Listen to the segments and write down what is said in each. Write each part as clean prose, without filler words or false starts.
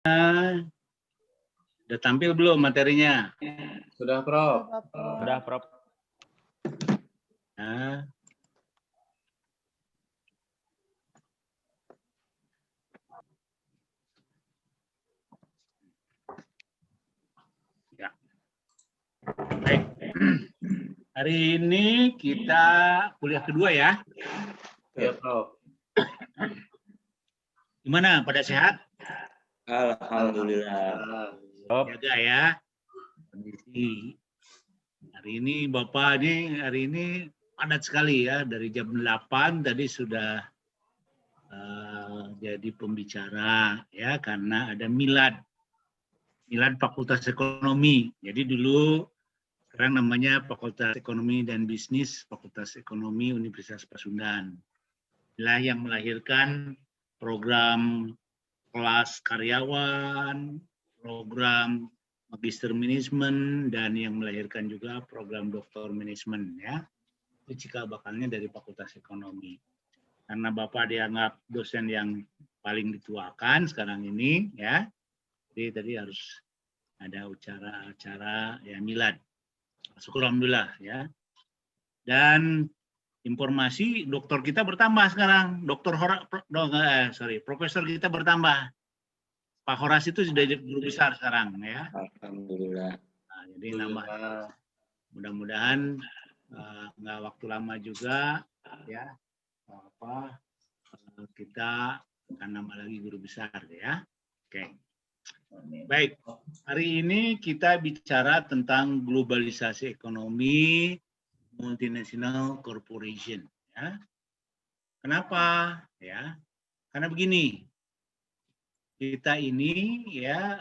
Sudah tampil belum materinya? Sudah, Prof. Sudah, Prof. Nah. Ya. Baik. Hari ini kita kuliah kedua ya. Ya, Prof. Gimana? Pada sehat? Alhamdulillah. Jaga ya. Kondisi. Hari ini Bapak hari ini padat sekali ya. Dari jam 8 tadi sudah jadi pembicara ya, karena ada milad Fakultas Ekonomi. Jadi dulu sekarang namanya Fakultas Ekonomi dan Bisnis Fakultas Ekonomi Universitas Pasundan. Inilah yang melahirkan program kelas karyawan, program Magister Manajemen, dan yang melahirkan juga program Doktor Manajemen ya. Itu cikal bakalnya dari Fakultas Ekonomi. Karena Bapak dianggap dosen yang paling dituakan sekarang ini ya. Jadi tadi harus ada acara ya milad. Syukur alhamdulillah ya. Dan informasi doktor kita bertambah sekarang. Profesor kita bertambah. Pak Horas itu sudah jadi guru besar sekarang ya. Alhamdulillah. Nah, jadi nambah. Mudah-mudahan nggak waktu lama juga ya. Kita akan nambah lagi guru besar ya. Oke. Baik, hari ini kita bicara tentang globalisasi ekonomi multinational corporation ya. Kenapa? Ya. Karena begini. Kita ini ya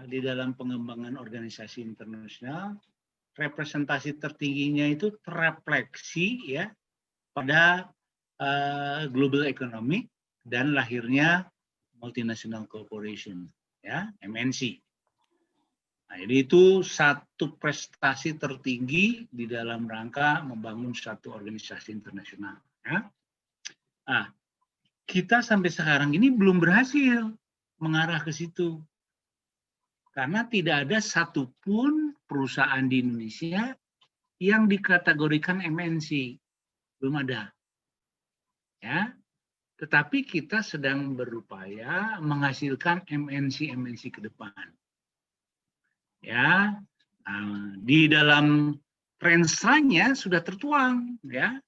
di dalam pengembangan organisasi internasional, representasi tertingginya itu terrefleksi ya pada global economy dan lahirnya multinational corporation ya, MNC. Nah, jadi itu satu prestasi tertinggi di dalam rangka membangun satu organisasi internasional ya. Nah, kita sampai sekarang ini belum berhasil mengarah ke situ. Karena tidak ada satupun perusahaan di Indonesia yang dikategorikan MNC. Belum ada. Ya, tetapi kita sedang berupaya menghasilkan MNC ke depan. Ya, di dalam range-nya sudah tertuang. Ya,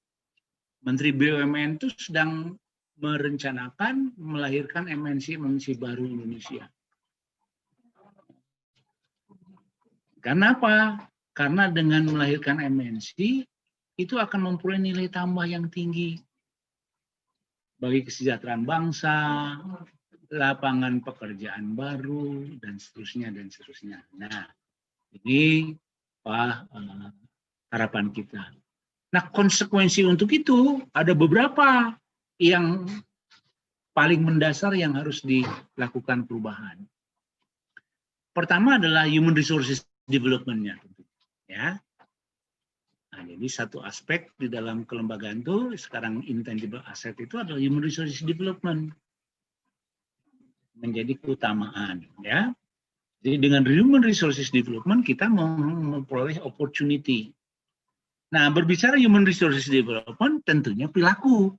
Menteri BUMN itu sedang merencanakan melahirkan MNC baru Indonesia. Karena apa? Karena dengan melahirkan MNC itu akan memperoleh nilai tambah yang tinggi bagi kesejahteraan bangsa, lapangan pekerjaan baru, dan seterusnya, dan seterusnya. Nah, ini harapan kita. Nah, konsekuensi untuk itu ada beberapa yang paling mendasar yang harus dilakukan perubahan. Pertama adalah human resources development-nya. Ya. Nah, jadi satu aspek di dalam kelembagaan itu sekarang intangible asset itu adalah human resources development menjadi keutamaan ya. Jadi dengan human resources development kita memperoleh opportunity. Nah, berbicara human resources development tentunya perilaku.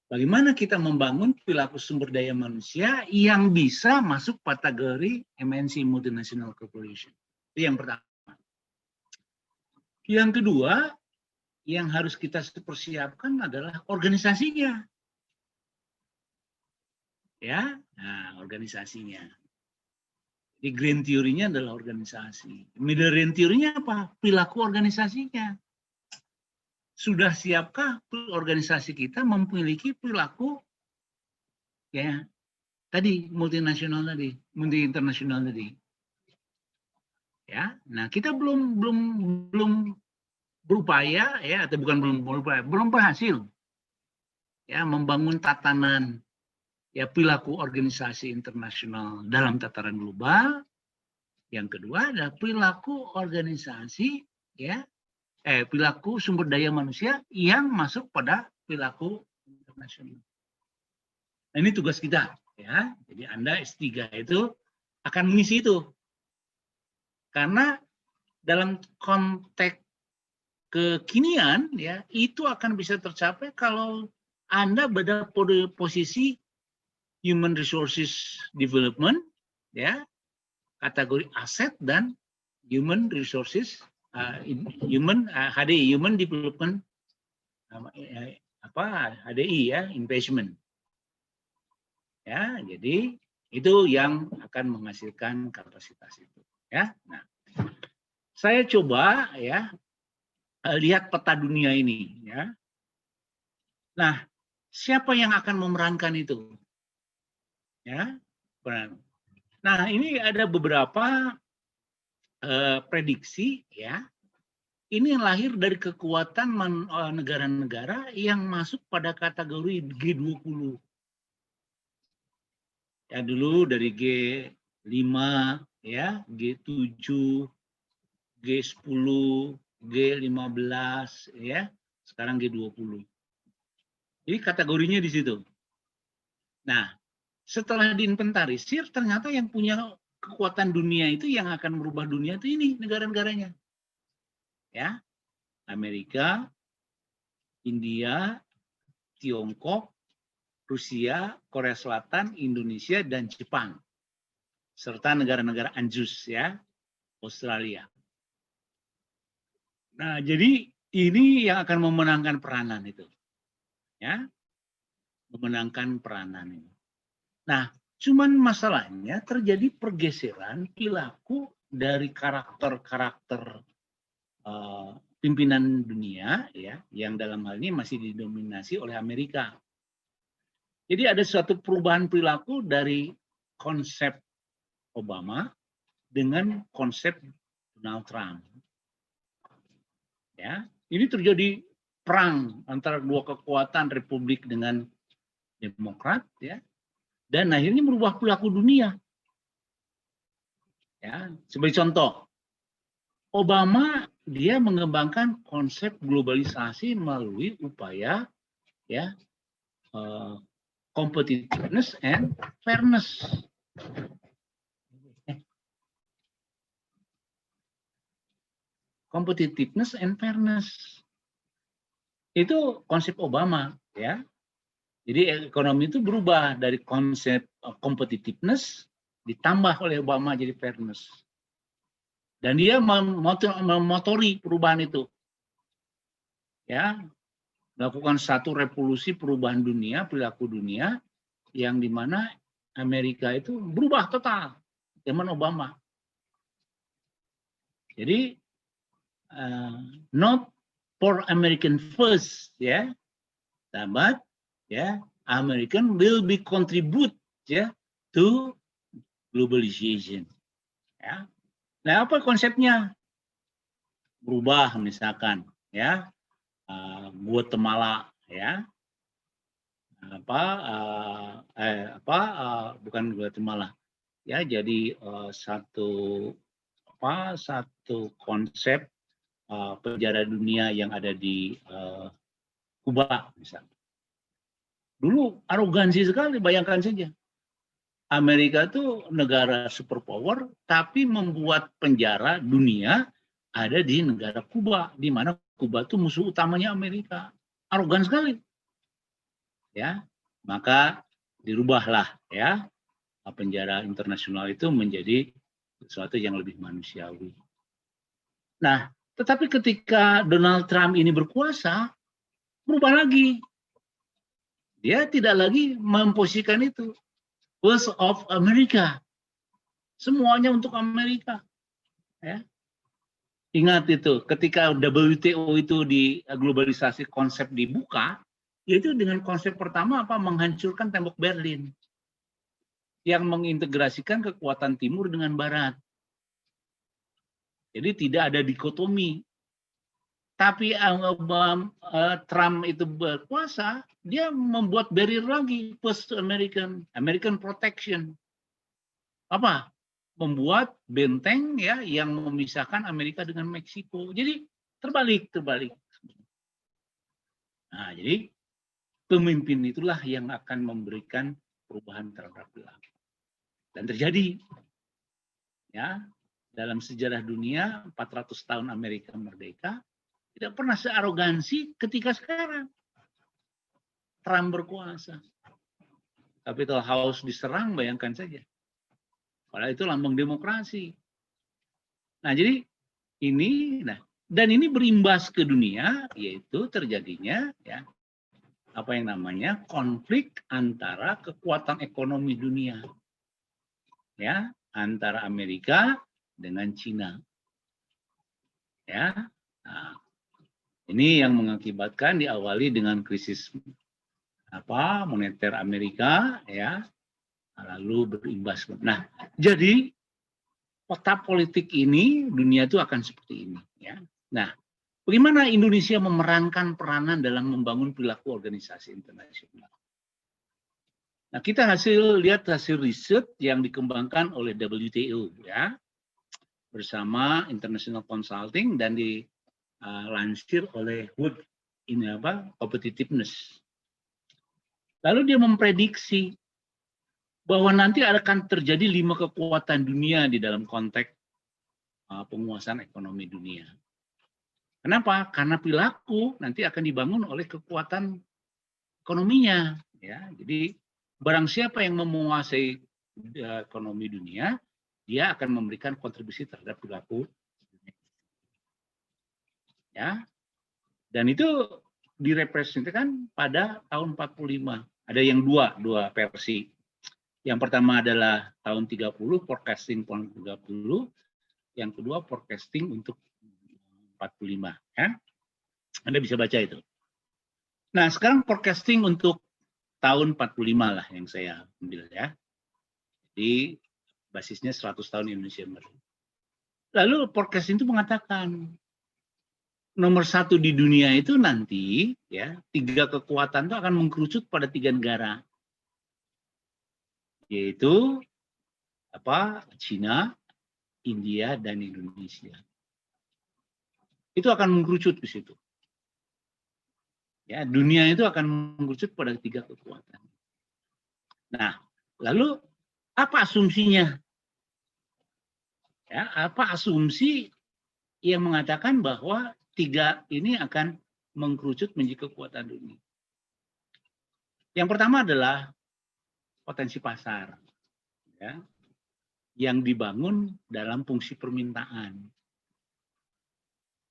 Bagaimana kita membangun perilaku sumber daya manusia yang bisa masuk kategori MNC multinational corporation. Itu yang pertama. Yang kedua, yang harus kita persiapkan adalah organisasinya. Ya, nah organisasinya. Jadi green theory-nya adalah organisasi. Middle range theory-nya apa? Perilaku organisasinya. Sudah siapkah organisasi kita memiliki perilaku ya tadi multinasional tadi, multi internasional tadi. Ya, nah kita belum berupaya ya atau bukan belum berupaya, belum berhasil ya membangun tatanan ya perilaku organisasi internasional dalam tataran global. Yang kedua adalah perilaku organisasi ya perilaku sumber daya manusia yang masuk pada perilaku internasional. Nah, ini tugas kita ya. Jadi Anda S3 itu akan mengisi itu. Karena dalam konteks kekinian ya, itu akan bisa tercapai kalau Anda berada pada posisi human resources development ya, kategori aset dan human resources HDI, human development HDI ya, investment. Ya, jadi itu yang akan menghasilkan kapasitas itu ya. Nah, saya coba ya lihat peta dunia ini ya. Nah, siapa yang akan memerankan itu? Ya, peran. Nah, ini ada beberapa prediksi ya. Ini lahir dari kekuatan negara-negara yang masuk pada kategori G20. Ya dulu dari G5 ya, G7, G10, G15 ya, sekarang G20. Jadi kategorinya di situ. Nah, setelah diinventarisir ternyata yang punya kekuatan dunia itu yang akan merubah dunia itu ini negara-negaranya. Ya. Amerika, India, Tiongkok, Rusia, Korea Selatan, Indonesia dan Jepang. Serta negara-negara ANZUS ya, Australia. Nah, jadi ini yang akan memenangkan peranan itu. Ya. Memenangkan peranan ini. Nah, cuman masalahnya terjadi pergeseran perilaku dari karakter-karakter pimpinan dunia ya, yang dalam hal ini masih didominasi oleh Amerika. Jadi ada suatu perubahan perilaku dari konsep Obama dengan konsep Donald Trump. Ya, ini terjadi perang antara dua kekuatan Republik dengan Demokrat ya. Dan akhirnya merubah perilaku dunia. Ya, sebagai contoh, Obama dia mengembangkan konsep globalisasi melalui upaya ya competitiveness and fairness. Competitiveness and fairness. Itu konsep Obama ya. Jadi ekonomi itu berubah dari konsep competitiveness ditambah oleh Obama jadi fairness. Dan dia memotori perubahan itu. Ya, melakukan satu revolusi perubahan dunia, perilaku dunia yang dimana Amerika itu berubah total zaman Obama. Jadi not for American first ya, but ya American will be contribute ya to globalization. Ya. Nah, apa konsepnya? Berubah misalkan ya. Guatemala ya. Bukan Guatemala. Ya, jadi satu konsep penjara dunia yang ada di Kuba misalnya. Dulu arogansi sekali, bayangkan saja. Amerika itu negara superpower, tapi membuat penjara dunia ada di negara Kuba, di mana Kuba itu musuh utamanya Amerika. Arogan sekali. Ya, maka dirubahlah ya penjara internasional itu menjadi sesuatu yang lebih manusiawi. Nah, tetapi ketika Donald Trump ini berkuasa, berubah lagi. Dia tidak lagi memposisikan itu. First of America. Semuanya untuk Amerika. Ya. Ingat itu, ketika WTO itu di globalisasi konsep dibuka, yaitu dengan konsep pertama menghancurkan tembok Berlin yang mengintegrasikan kekuatan timur dengan barat. Jadi tidak ada dikotomi. Tapi Trump itu berkuasa, dia membuat barrier lagi, post American protection. Apa? Membuat benteng ya yang memisahkan Amerika dengan Meksiko. Jadi terbalik. Nah, jadi pemimpin itulah yang akan memberikan perubahan terhadap perilaku. Dan terjadi ya dalam sejarah dunia 400 tahun Amerika merdeka tidak pernah searogansi ketika sekarang Trump berkuasa. Capitol House diserang, bayangkan saja. Padahal itu lambang demokrasi. Nah, jadi ini, dan ini berimbas ke dunia, yaitu terjadinya ya apa yang namanya konflik antara kekuatan ekonomi dunia, ya antara Amerika dengan Cina, ya. Nah, ini yang mengakibatkan diawali dengan krisis moneter Amerika, ya, lalu berimbas. Nah, jadi peta politik ini dunia itu akan seperti ini, ya. Nah, bagaimana Indonesia memerankan peranan dalam membangun perilaku organisasi internasional? Nah, kita lihat hasil riset yang dikembangkan oleh WTO, ya, bersama International Consulting dan dilansir oleh Wood Competitiveness. Lalu dia memprediksi bahwa nanti akan terjadi 5 kekuatan dunia di dalam konteks penguasaan ekonomi dunia. Kenapa? Karena perilaku nanti akan dibangun oleh kekuatan ekonominya. Ya, jadi barang siapa yang menguasai ekonomi dunia, dia akan memberikan kontribusi terhadap perilaku. Ya, dan itu direpresentasikan pada tahun 45. Ada yang dua versi. Yang pertama adalah tahun 30, forecasting tahun 30. Yang kedua forecasting untuk 45. Ya. Anda bisa baca itu. Nah, sekarang forecasting untuk tahun 45 lah yang saya ambil, ya. Jadi basisnya 100 tahun Indonesia merdeka. Lalu forecasting itu mengatakan nomor 1 di dunia itu nanti, ya, 3 kekuatan itu akan mengkerucut pada 3 negara, yaitu Cina, India, dan Indonesia. Itu akan mengkerucut di situ. Ya, dunia itu akan mengkerucut pada 3 kekuatan. Nah, lalu apa asumsinya? Ya, apa asumsi yang mengatakan bahwa 3 ini akan mengkerucut menjadi kekuatan dunia? Yang pertama adalah potensi pasar, ya, yang dibangun dalam fungsi permintaan.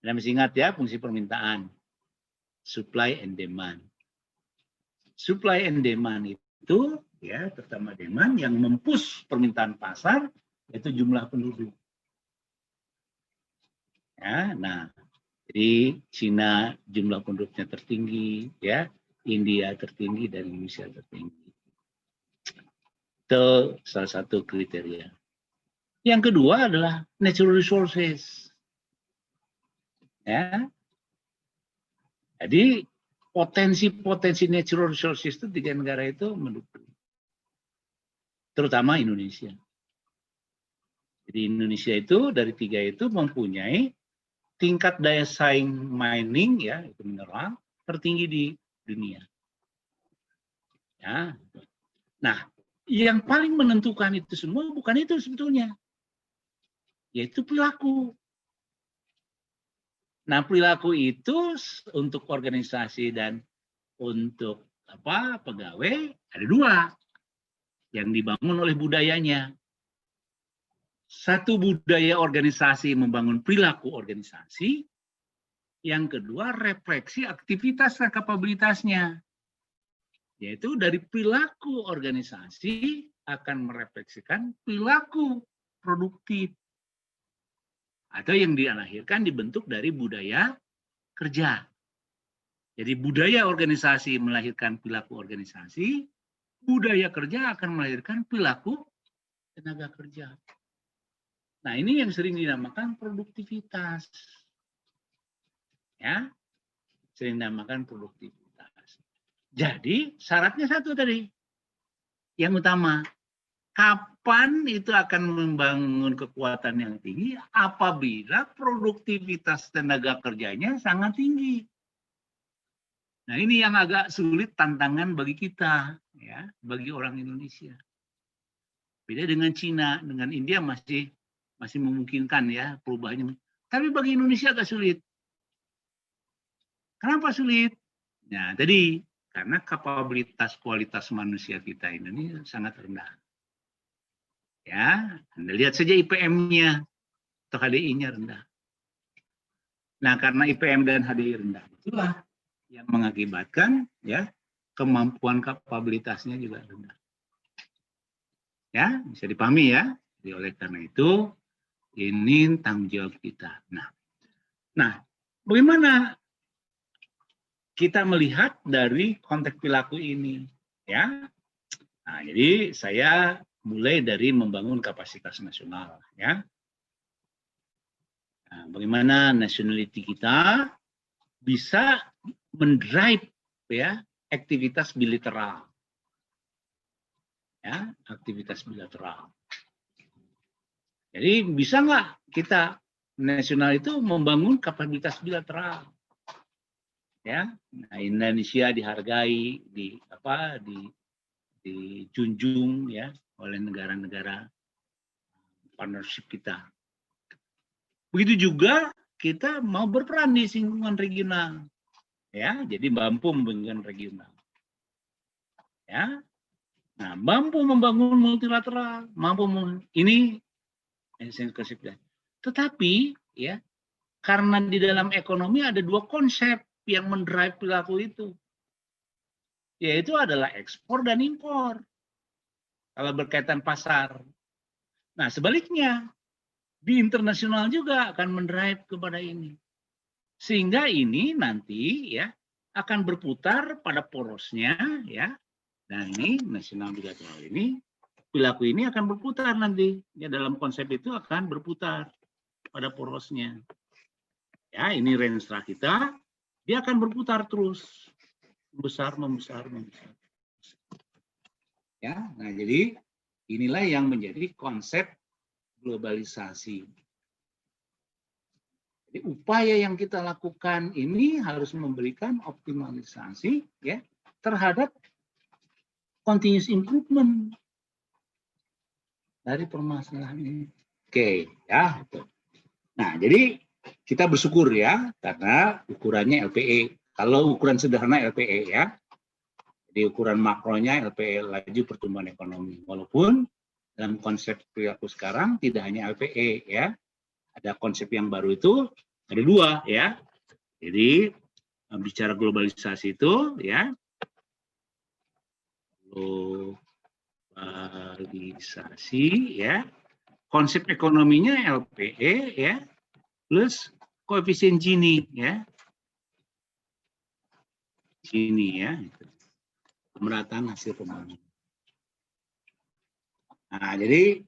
Anda masih ingat ya fungsi permintaan, supply and demand. Supply and demand itu, ya, terutama demand yang mempush permintaan pasar, yaitu jumlah penduduk. Ya, nah, jadi Cina jumlah penduduknya tertinggi, ya, India tertinggi, dan Indonesia tertinggi. Itu salah satu kriteria. Yang kedua adalah natural resources. Ya. Jadi potensi natural resources itu 3 negara itu mendukung. Terutama Indonesia. Jadi Indonesia itu dari 3 itu mempunyai tingkat daya saing mining, ya, itu mineral tertinggi di dunia. Ya. Nah, yang paling menentukan itu semua bukan itu sebetulnya, yaitu perilaku. Nah, perilaku itu untuk organisasi dan untuk pegawai ada 2 yang dibangun oleh budayanya. Satu, budaya organisasi membangun perilaku organisasi. Yang kedua, refleksi aktivitas dan kapabilitasnya. Yaitu dari perilaku organisasi akan merefleksikan perilaku produktif. Atau yang dilahirkan dibentuk dari budaya kerja. Jadi budaya organisasi melahirkan perilaku organisasi, budaya kerja akan melahirkan perilaku tenaga kerja. Nah, ini yang sering dinamakan produktivitas. Ya, sering dinamakan produktivitas. Jadi syaratnya satu tadi, yang utama, kapan itu akan membangun kekuatan yang tinggi? Apabila produktivitas tenaga kerjanya sangat tinggi. Nah, ini yang agak sulit tantangan bagi kita, ya, bagi orang Indonesia. Beda dengan Cina, dengan India masih memungkinkan ya perubahannya. Tapi bagi Indonesia agak sulit. Kenapa sulit? Nah, tadi karena kapabilitas kualitas manusia kita ini sangat rendah. Ya, Anda lihat saja IPM-nya atau HDI-nya rendah. Nah, karena IPM dan HDI rendah itulah yang mengakibatkan ya kemampuan kapabilitasnya juga rendah. Ya, bisa dipahami ya. Jadi oleh karena itu ini tanggung jawab kita. Nah, bagaimana kita melihat dari konteks perilaku ini? Ya, nah, jadi saya mulai dari membangun kapasitas nasional. Ya, nah, bagaimana nationality kita bisa mendrive ya aktivitas bilateral. Ya, aktivitas bilateral. Jadi bisa nggak kita nasional itu membangun kapabilitas bilateral? Ya, nah, Indonesia dihargai, dijunjung ya oleh negara-negara partnership kita. Begitu juga kita mau berperan di lingkungan regional, ya, jadi mampu membangun regional. Ya, nah, mampu membangun multilateral, ini tetapi ya karena di dalam ekonomi ada dua konsep yang mendrive perilaku itu, yaitu adalah ekspor dan impor kalau berkaitan pasar. Nah, sebaliknya di internasional juga akan mendrive kepada ini, sehingga ini nanti ya akan berputar pada porosnya ya. Dan ini nasional bilateral ini perilaku ini akan berputar nanti ya, dalam konsep itu akan berputar pada porosnya ya. Ini renstra kita, dia akan berputar terus membesar ya. Nah, jadi inilah yang menjadi konsep globalisasi. Jadi upaya yang kita lakukan ini harus memberikan optimalisasi ya terhadap continuous improvement dari permasalahan ini. Oke, ya. Nah, jadi kita bersyukur ya karena ukurannya LPE. Kalau ukuran sederhana LPE ya. Jadi ukuran makronya LPE, laju pertumbuhan ekonomi. Walaupun dalam konsep perilaku sekarang tidak hanya LPE ya. Ada konsep yang baru itu ada dua ya. Jadi bicara globalisasi itu ya. Globalisasi ya, konsep ekonominya LPE ya plus koefisien Gini ya, Gini ya, pemerataan hasil pembangunan. Nah, jadi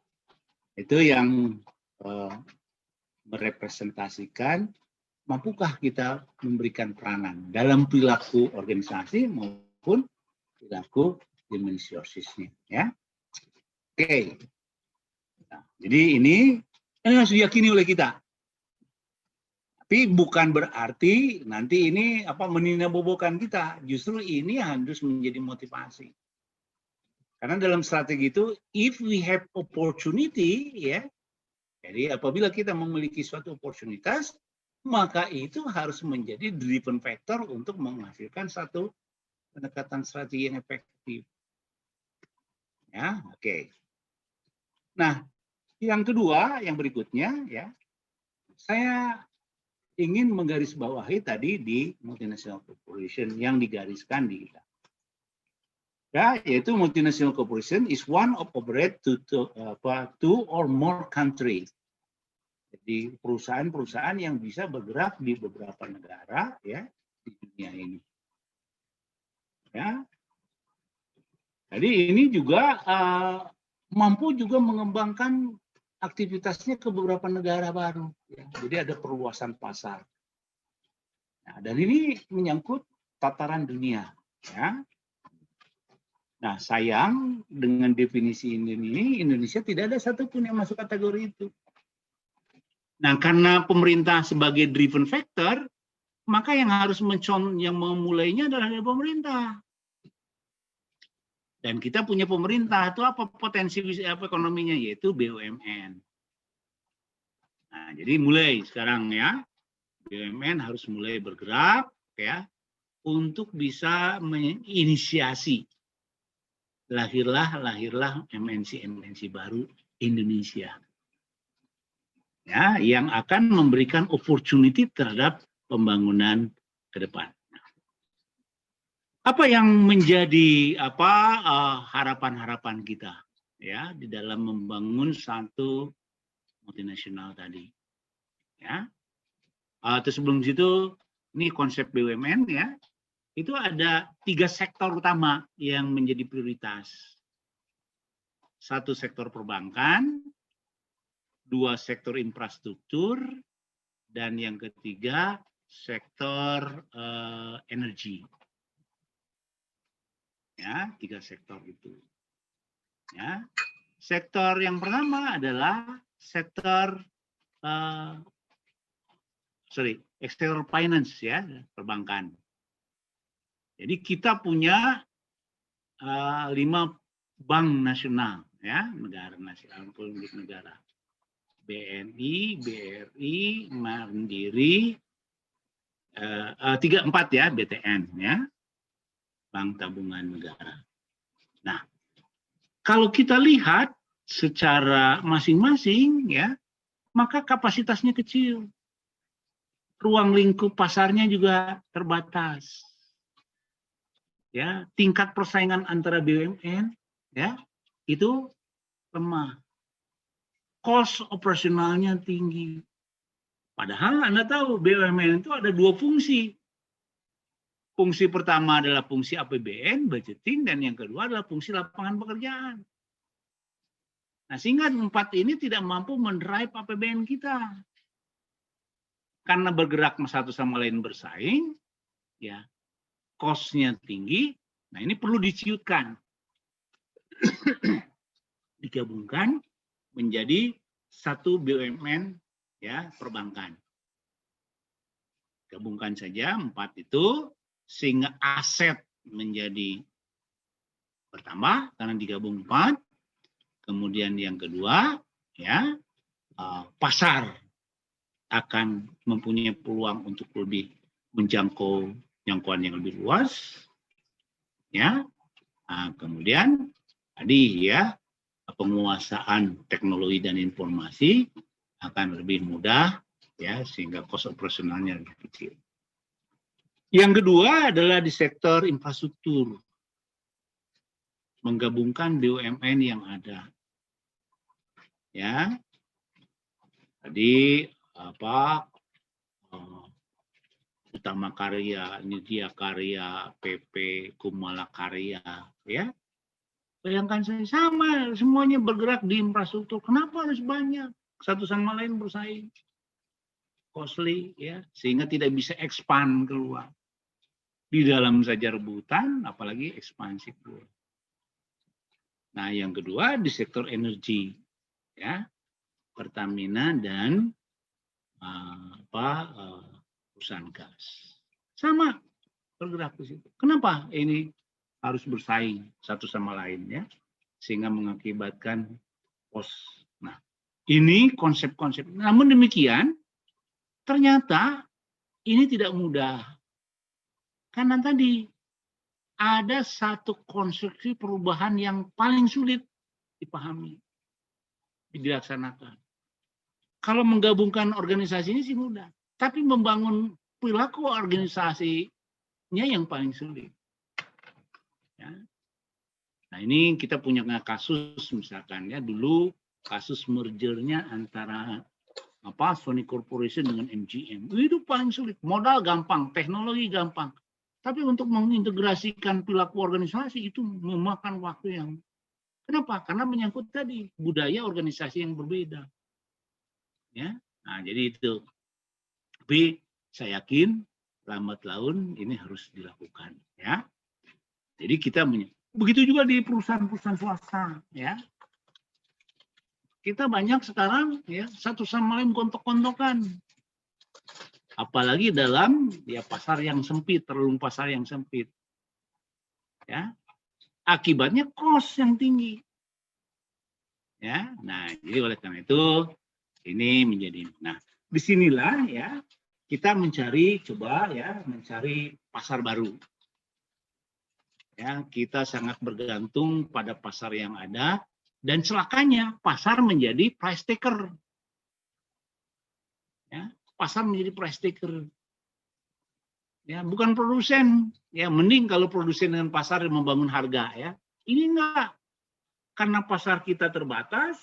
itu yang merepresentasikan mampukah kita memberikan peranan dalam perilaku organisasi maupun perilaku dimensosisnya ya. Oke. Nah, jadi ini harus diyakini oleh kita. Tapi bukan berarti nanti ini meninabobokan kita. Justru ini harus menjadi motivasi. Karena dalam strategi itu, if we have opportunity, ya, jadi apabila kita memiliki suatu oportunitas, maka itu harus menjadi driven factor untuk menghasilkan satu pendekatan strategi yang efektif. Ya, oke. Nah, yang kedua, yang berikutnya, ya, saya ingin menggarisbawahi tadi di multinational corporation yang digariskan di kita. Ya, yaitu multinational corporation is one of operate to two or more countries. Jadi perusahaan-perusahaan yang bisa bergerak di beberapa negara ya di dunia ini. Ya. Jadi ini juga mampu juga mengembangkan aktivitasnya ke beberapa negara baru. Ya. Jadi ada perluasan pasar. Nah, dan ini menyangkut tataran dunia. Ya. Nah, sayang dengan definisi ini Indonesia tidak ada satupun yang masuk kategori itu. Nah, karena pemerintah sebagai driven factor, maka yang harus yang memulainya adalah dari pemerintah. Dan kita punya pemerintah, itu apa potensi ekonominya, yaitu BUMN. Nah, jadi mulai sekarang ya, BUMN harus mulai bergerak ya untuk bisa menginisiasi lahirlah MNC baru Indonesia. Ya, yang akan memberikan opportunity terhadap pembangunan ke depan. Apa yang menjadi harapan-harapan kita ya di dalam membangun satu multinasional tadi? Ya, terus sebelum situ ini konsep BUMN ya, itu ada 3 sektor utama yang menjadi prioritas. 1 sektor perbankan, 2 sektor infrastruktur, dan yang ketiga sektor energi. Ya, 3 sektor itu. Ya, sektor yang pertama adalah sektor external finance ya, perbankan. Jadi kita punya 5 bank nasional ya, negara nasional milik negara. BNI, BRI, Mandiri, 4 ya, BTN ya. Bank Tabungan Negara. Nah, kalau kita lihat secara masing-masing ya, maka kapasitasnya kecil. Ruang lingkup pasarnya juga terbatas. Ya, tingkat persaingan antara BUMN ya, itu lemah. Cost operasionalnya tinggi. Padahal Anda tahu BUMN itu ada 2 fungsi. Fungsi pertama adalah fungsi APBN, budgeting, dan yang kedua adalah fungsi lapangan pekerjaan. Nah, sehingga 4 ini tidak mampu mendrive APBN kita. Karena bergerak satu sama lain bersaing, ya, cost-nya tinggi. Nah, ini perlu diciutkan. Digabungkan menjadi satu BUMN ya, perbankan. Gabungkan saja 4 itu, sehingga aset menjadi bertambah karena digabung 4. Kemudian yang kedua ya, pasar akan mempunyai peluang untuk lebih menjangkau jangkauan yang lebih luas ya. Kemudian tadi ya, penguasaan teknologi dan informasi akan lebih mudah ya, sehingga cost operasionalnya lebih kecil. Yang kedua adalah di sektor infrastruktur. Menggabungkan BUMN yang ada. Ya. Tadi Utama Karya, Nidya Karya, PP, Kumala Karya, ya. Bayangkan saya sama, semuanya bergerak di infrastruktur. Kenapa harus banyak? Satu sama lain bersaing. Costly, ya, sehingga tidak bisa expand keluar. Di dalam saja rebutan, apalagi ekspansi keluar. Nah, yang kedua di sektor energi, ya, Pertamina dan perusahaan gas. Sama bergerak di situ. Kenapa ini harus bersaing satu sama lain ya, sehingga mengakibatkan cost. Nah, ini konsep-konsep. Namun demikian, ternyata ini tidak mudah. Karena tadi ada satu konstruksi perubahan yang paling sulit dipahami, dilaksanakan. Kalau menggabungkan organisasi ini sih mudah, tapi membangun perilaku organisasinya yang paling sulit. Ya. Nah, ini kita punya kasus misalkan ya, dulu kasus mergernya antara Sony Corporation dengan MGM. Itu paling sulit. Modal gampang, teknologi gampang. Tapi untuk mengintegrasikan perilaku organisasi itu memakan waktu yang. Kenapa? Karena menyangkut tadi budaya organisasi yang berbeda. Ya, nah jadi itu. Tapi saya yakin lambat laun ini harus dilakukan. Ya, jadi kita begitu juga di perusahaan-perusahaan swasta. Ya, kita banyak sekarang ya satu sama lain gontok-gontokan. Apalagi dalam ya pasar yang sempit, terlalu pasar yang sempit. Ya. Akibatnya cost yang tinggi. Ya. Nah, jadi oleh karena itu ini menjadi disinilah ya kita mencari pasar baru. Ya, kita sangat bergantung pada pasar yang ada dan celakanya pasar menjadi price taker. Ya, pasar menjadi price taker. Ya, bukan produsen. Ya, mending kalau produsen dengan pasar membangun harga ya. Ini enggak. Karena pasar kita terbatas,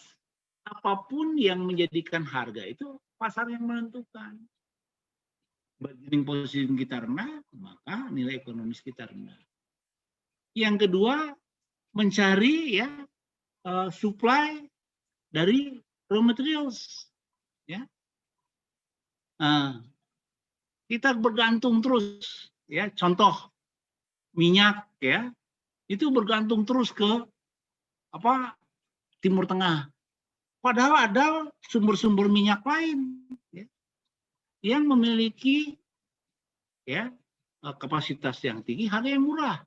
apapun yang menjadikan harga itu pasar yang menentukan. Bargaining position kita rendah, maka nilai ekonomis kita rendah. Yang kedua, mencari ya supply dari raw materials. Ya. Kita bergantung terus ya, contoh minyak ya itu bergantung terus ke Timur Tengah, padahal ada sumber-sumber minyak lain ya, yang memiliki ya kapasitas yang tinggi, harga yang murah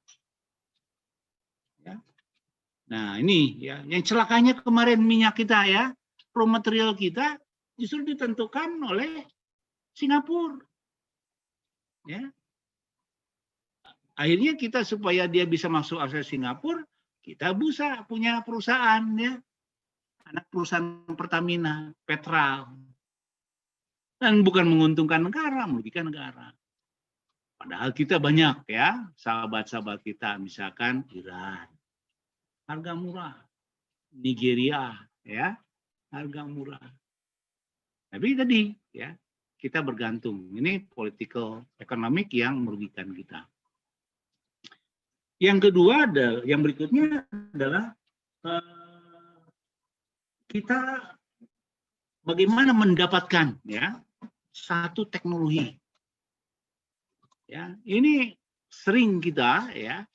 ya. Nah ini ya yang celakanya kemarin minyak kita ya, raw material kita justru ditentukan oleh Singapura. Ya. Akhirnya kita supaya dia bisa masuk akses Singapura, kita bisa punya perusahaan ya, anak perusahaan Pertamina, Petral, dan bukan menguntungkan negara, merugikan negara. Padahal kita banyak ya, sahabat-sahabat kita, misalkan Iran, harga murah, Nigeria ya, harga murah. Tapi tadi ya kita bergantung, ini political economic yang merugikan kita. Yang kedua adalah, yang berikutnya adalah kita bagaimana mendapatkan ya satu teknologi. Ya, ini sering kita ya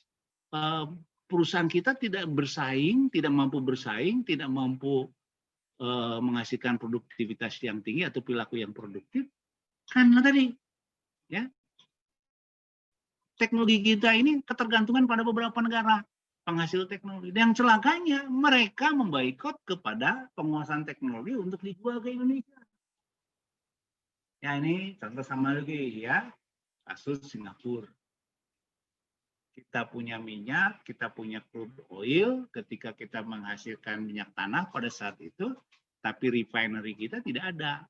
perusahaan kita tidak bersaing, tidak mampu bersaing, tidak mampu menghasilkan produktivitas yang tinggi atau perilaku yang produktif karena tadi ya teknologi kita ini ketergantungan pada beberapa negara penghasil teknologi. Dan celakanya mereka memboikot kepada penguasaan teknologi untuk dijual ke Indonesia. Ya ini contoh sama lagi ya, kasus Singapura. Kita punya minyak, kita punya crude oil, ketika kita menghasilkan minyak tanah pada saat itu, tapi refinery kita tidak ada.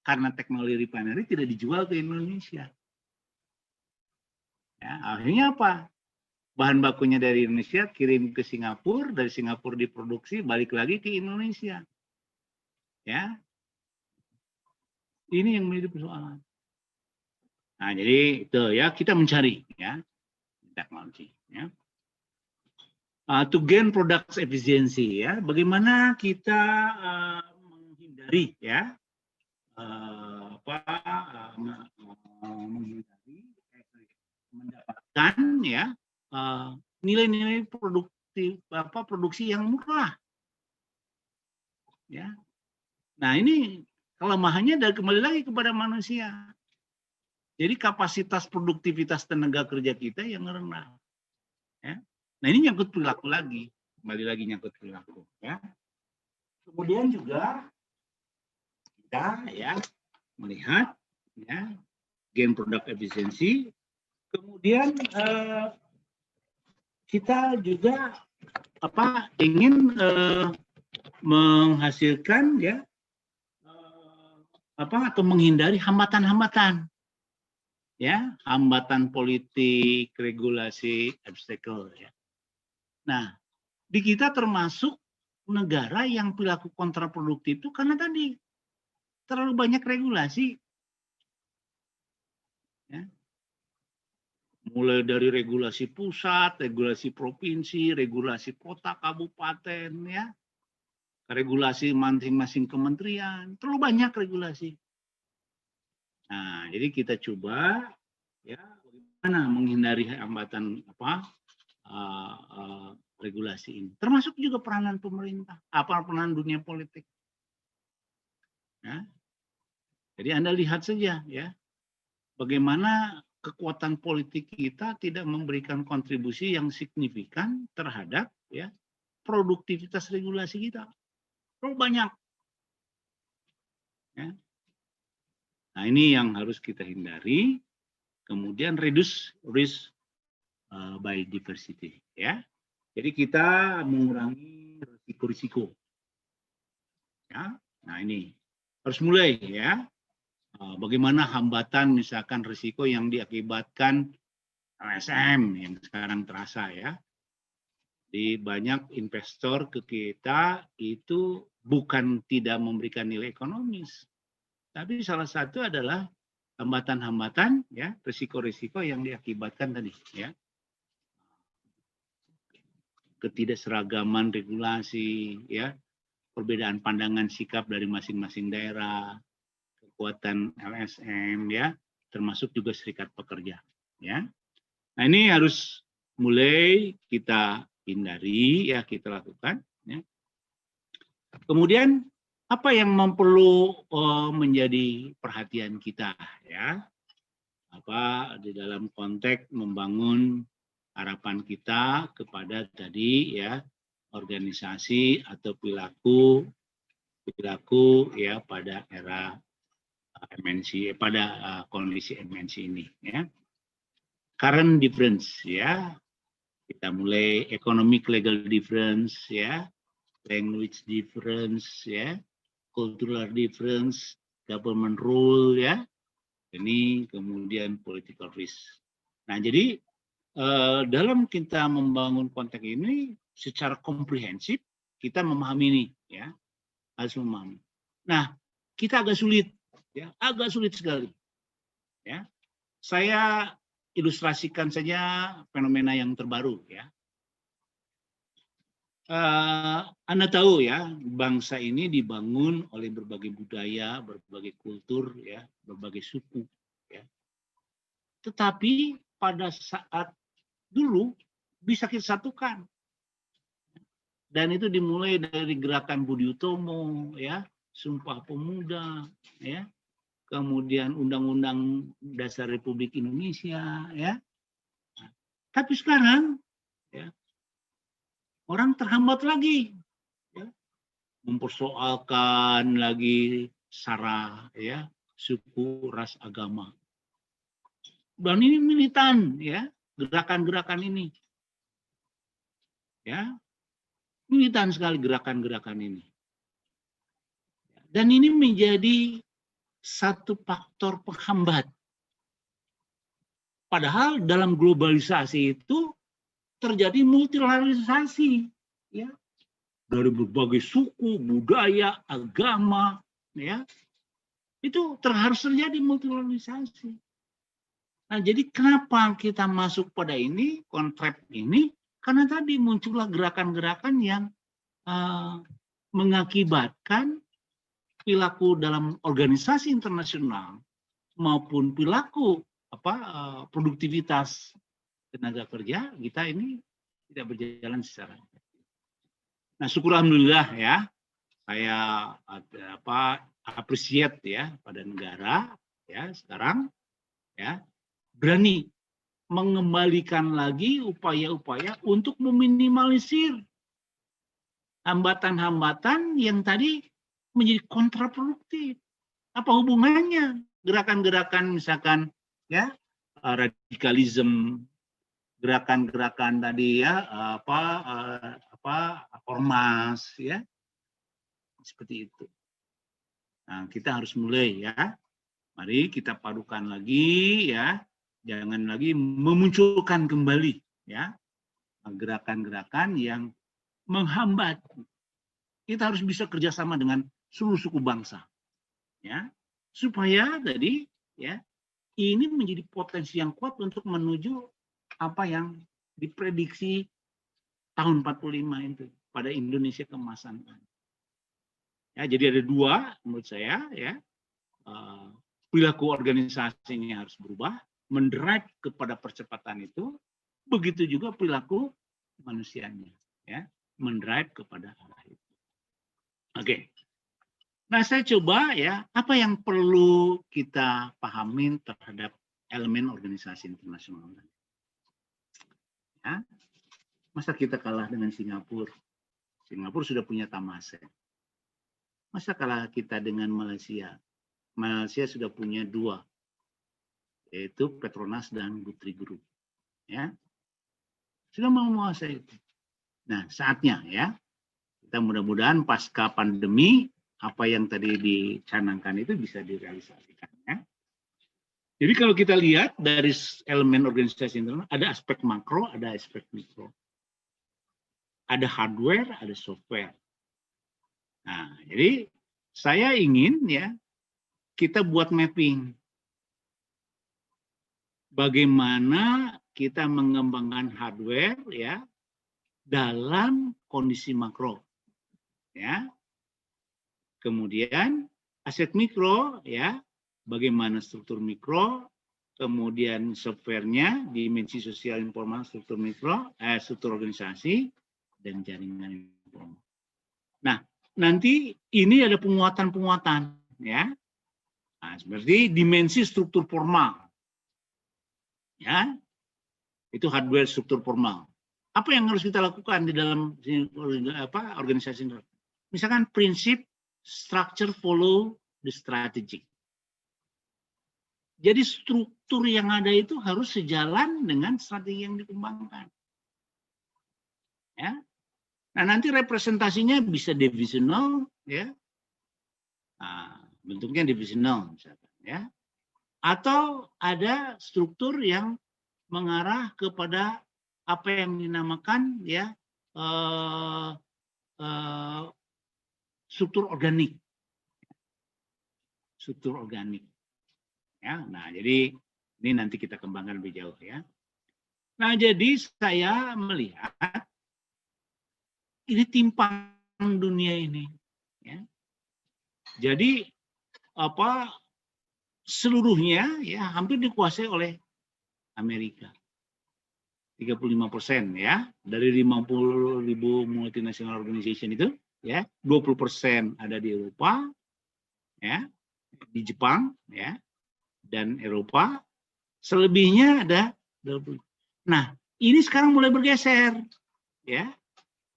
Karena teknologi refinery tidak dijual ke Indonesia. Ya, akhirnya apa? Bahan bakunya dari Indonesia kirim ke Singapura, dari Singapura diproduksi balik lagi ke Indonesia. Ya. Ini yang menjadi persoalan. Nah, jadi itu ya kita mencari ya teknologi ya. To gain product efficiency ya, bagaimana kita menghindari ya mendapatkan ya nilai-nilai produksi yang murah ya. Nah ini kelemahannya dan kembali lagi kepada manusia. Jadi kapasitas produktivitas tenaga kerja kita yang rendah ya. Nah ini nyangkut perilaku lagi, kembali lagi nyangkut perilaku ya. Kemudian juga kita ya melihat ya gain product efficiency. Kemudian kita juga ingin menghasilkan ya atau menghindari hambatan-hambatan ya, hambatan politik, regulasi, obstacle ya. Nah, di kita termasuk negara yang perilaku kontraproduktif itu karena tadi terlalu banyak regulasi ya. Mulai dari regulasi pusat, regulasi provinsi, regulasi kota, kabupaten, ya, regulasi masing-masing kementerian, terlalu banyak regulasi. Nah, jadi kita coba, ya, bagaimana menghindari hambatan regulasi ini. Termasuk juga peranan pemerintah, peranan dunia politik. Ya. Jadi Anda lihat saja, ya, bagaimana kekuatan politik kita tidak memberikan kontribusi yang signifikan terhadap ya produktivitas regulasi kita. Terlalu banyak. Ya. Nah, ini yang harus kita hindari. Kemudian reduce risk by diversity. Ya. Jadi kita mengurangi risiko-risiko. Ya. Nah, ini harus mulai ya. Bagaimana hambatan misalkan risiko yang diakibatkan LSM yang sekarang terasa ya. Di banyak investor ke kita itu bukan tidak memberikan nilai ekonomis, tapi salah satu adalah hambatan-hambatan ya, risiko-risiko yang diakibatkan tadi ya. Ketidakseragaman regulasi ya, perbedaan pandangan sikap dari masing-masing daerah, kekuatan LSM ya, termasuk juga serikat pekerja ya. Nah, ini harus mulai kita hindari ya, kita lakukan ya. Kemudian apa yang perlu menjadi perhatian kita ya, apa di dalam konteks membangun harapan kita kepada tadi ya organisasi atau perilaku ya pada era MNC, pada kondisi MNC ini ya. Current difference ya, kita mulai economic legal difference ya, language difference ya, cultural difference, government rule ya, ini kemudian political risk. Nah, jadi dalam kita membangun konteks ini secara komprehensif kita memahami ini ya, harus memahami. Nah, kita agak sulit ya, agak sulit sekali ya. Saya ilustrasikan saja fenomena yang terbaru ya. Anda tahu ya, bangsa ini dibangun oleh berbagai budaya, berbagai kultur ya, berbagai suku ya. Tetapi pada saat dulu bisa kita satukan. Dan itu dimulai dari gerakan Budi Utomo ya, Sumpah Pemuda ya, kemudian Undang-Undang Dasar Republik Indonesia ya. Tapi sekarang ya, orang terhambat lagi ya, mempersoalkan lagi sara ya, suku, ras, agama. Dan ini militan ya, gerakan-gerakan ini. Ya. Militan sekali gerakan-gerakan ini. Dan ini menjadi satu faktor penghambat. Padahal dalam globalisasi itu terjadi multilateralisasi ya, dari berbagai suku, budaya, agama ya, itu harus terjadi multilateralisasi. Nah, jadi kenapa kita masuk pada ini, kontrak ini? Karena tadi muncullah gerakan-gerakan yang mengakibatkan perilaku dalam organisasi internasional maupun perilaku produktivitas tenaga kerja kita ini tidak berjalan secara. Nah, syukur alhamdulillah ya, saya appreciate ya pada negara ya sekarang ya berani mengembalikan lagi upaya-upaya untuk meminimalisir hambatan-hambatan yang tadi menjadi kontraproduktif. Apa hubungannya gerakan-gerakan misalkan ya radikalisme, gerakan-gerakan tadi ya ormas ya seperti itu. Nah, kita harus mulai ya. Mari kita padukan lagi ya. Jangan lagi memunculkan kembali ya gerakan-gerakan yang menghambat. Kita harus bisa kerjasama dengan seluruh suku bangsa, ya, supaya tadi ya ini menjadi potensi yang kuat untuk menuju apa yang diprediksi tahun 45 itu pada Indonesia keemasan. Ya, jadi ada dua menurut saya ya, perilaku organisasinya harus berubah, mendrive kepada percepatan itu, begitu juga perilaku manusianya ya, mendrive kepada arah itu. Oke. Nah, saya coba ya, apa yang perlu kita pahamin terhadap elemen organisasi internasional. Ya, masa kita kalah dengan Singapura? Singapura sudah punya Temasek. Masa kalah kita dengan Malaysia? Malaysia sudah punya 2, yaitu Petronas dan Guthrie Group. Ya, sudah menguasai itu. Nah, saatnya ya, kita mudah-mudahan pasca pandemi apa yang tadi dicanangkan itu bisa direalisasikan. Ya. Jadi kalau kita lihat dari elemen organisasi internasional, ada aspek makro, ada aspek mikro. Ada hardware, ada software. Nah, jadi saya ingin ya kita buat mapping. Bagaimana kita mengembangkan hardware ya dalam kondisi makro. Ya. Kemudian aset mikro ya, bagaimana struktur mikro, kemudian softwarenya, dimensi sosial informal, struktur mikro, struktur organisasi, dan jaringan informal. Nah, nanti ini ada penguatan-penguatan ya. Nah, seperti dimensi struktur formal. Ya. Itu hardware struktur formal. Apa yang harus kita lakukan di dalam organisasi? Misalkan prinsip structure follow the strategy. Jadi struktur yang ada itu harus sejalan dengan strategi yang dikembangkan. Ya. Nah, nanti representasinya bisa divisional, ya. Nah, bentuknya divisional, misalkan, ya. Atau ada struktur yang mengarah kepada apa yang dinamakan, ya, struktur organik. Struktur organik. Ya, nah jadi ini nanti kita kembangkan lebih jauh ya. Nah jadi saya melihat ini timpang dunia ini. Ya. Jadi apa seluruhnya ya hampir dikuasai oleh Amerika. 35% ya dari 50.000 multinational organization itu ya 20% ada di Eropa ya di Jepang ya dan Eropa, selebihnya ada 20. Nah, ini sekarang mulai bergeser, ya.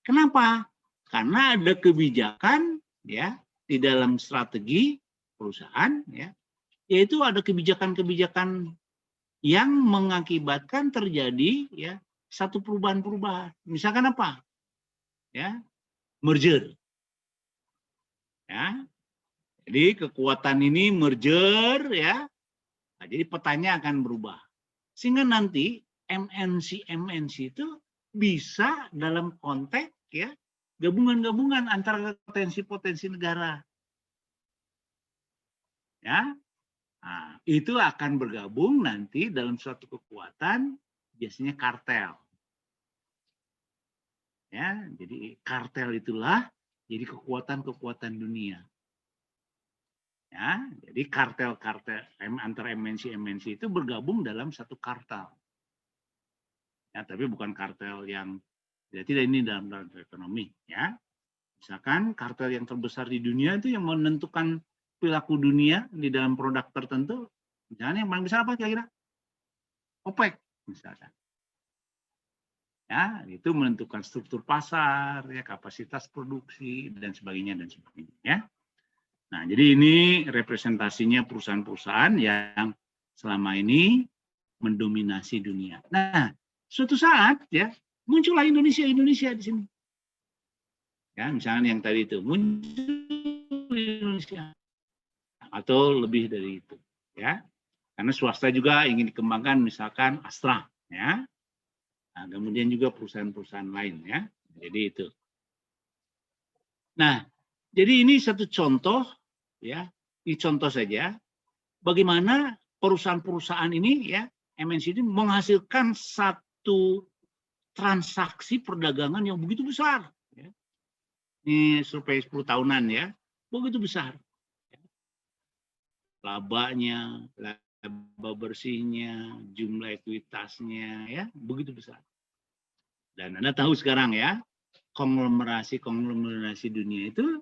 Kenapa? Karena ada kebijakan, ya, di dalam strategi perusahaan, ya, yaitu ada kebijakan-kebijakan yang mengakibatkan terjadi, ya, satu perubahan-perubahan. Misalkan apa? Ya, merger, ya. Jadi kekuatan ini merger, ya. Nah, jadi petanya akan berubah. Sehingga nanti MNC itu bisa dalam konteks ya gabungan-gabungan antara potensi-potensi negara. Ya. Nah, itu akan bergabung nanti dalam suatu kekuatan biasanya kartel. Ya, jadi kartel itulah jadi kekuatan-kekuatan dunia. Ya, jadi kartel-kartel antara MNC itu bergabung dalam satu kartel. Ya, tapi bukan kartel yang tidak ini dalam ekonomi. Ya, misalkan kartel yang terbesar di dunia itu yang menentukan perilaku dunia di dalam produk tertentu. Misalnya yang paling besar apa kira-kira? OPEC misalkan. Ya, itu menentukan struktur pasar, ya, kapasitas produksi dan sebagainya dan sebagainya. Ya. Nah, jadi ini representasinya perusahaan-perusahaan yang selama ini mendominasi dunia. Nah, suatu saat ya muncullah Indonesia di sini. Ya, misalnya yang tadi itu muncul Indonesia atau lebih dari itu, ya. Karena swasta juga ingin dikembangkan, misalkan Astra, ya. Nah, kemudian juga perusahaan-perusahaan lain, ya. Jadi itu. Nah, jadi ini satu contoh, ya, ini contoh saja bagaimana perusahaan-perusahaan ini, ya, MNC ini menghasilkan satu transaksi perdagangan yang begitu besar. Ya. Ini survei 10 tahunan, ya, begitu besar. Labanya, laba bersihnya, jumlah ekuitasnya, ya, begitu besar. Dan Anda tahu sekarang, ya, konglomerasi dunia itu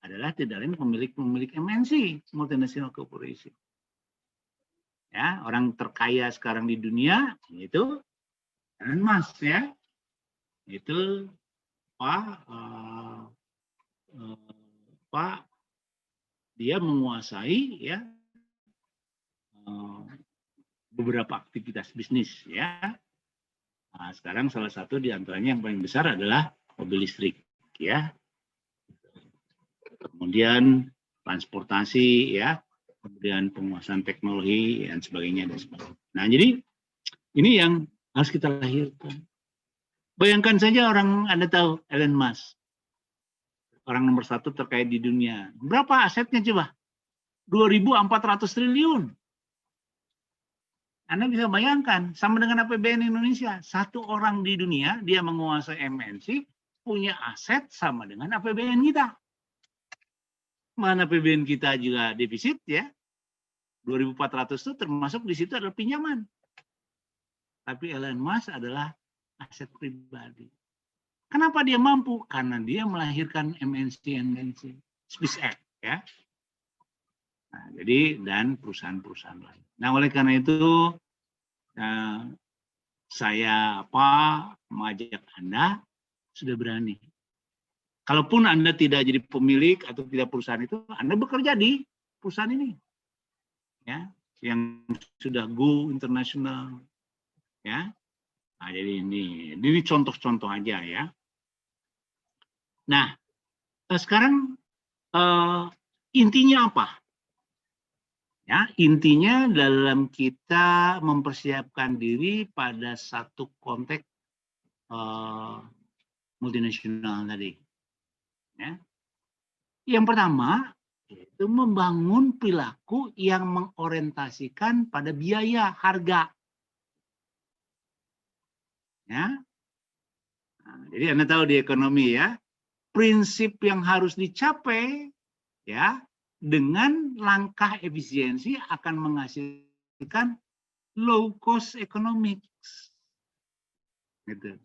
adalah tidak lain pemilik MNC, multinational corporation. Ya, orang terkaya sekarang di dunia itu Elon Musk ya. Itu Pak dia menguasai ya beberapa aktivitas bisnis ya. Nah, sekarang salah satu di antaranya yang paling besar adalah mobil listrik ya. Kemudian transportasi ya, kemudian penguasaan teknologi dan sebagainya dan sebagainya. Nah, jadi ini yang harus kita lahirkan. Bayangkan saja orang Anda tahu Elon Musk, orang nomor 1 terkait di dunia. Berapa asetnya coba? 2.400 triliun. Anda bisa bayangkan, sama dengan APBN Indonesia. Satu orang di dunia, dia menguasai MNC, punya aset sama dengan APBN kita. Mana APBN kita juga defisit ya. 2.400 itu termasuk di situ adalah pinjaman. Tapi Elon Musk adalah aset pribadi. Kenapa dia mampu? Karena dia melahirkan MNC, SpaceX ya. Nah, jadi dan perusahaan-perusahaan lain. Nah, oleh karena itu saya mengajak Anda sudah berani. Kalaupun Anda tidak jadi pemilik atau tidak perusahaan itu, Anda bekerja di perusahaan ini. Ya, yang sudah go internasional. Ya. Nah, jadi ini contoh-contoh aja ya. Nah, sekarang intinya apa? Ya, intinya dalam kita mempersiapkan diri pada satu konteks multinasional tadi. Ya. Yang pertama, yaitu membangun perilaku yang mengorientasikan pada biaya, harga. Ya. Nah, jadi Anda tahu di ekonomi ya, prinsip yang harus dicapai ya dengan langkah efisiensi akan menghasilkan low cost economics. Gitu.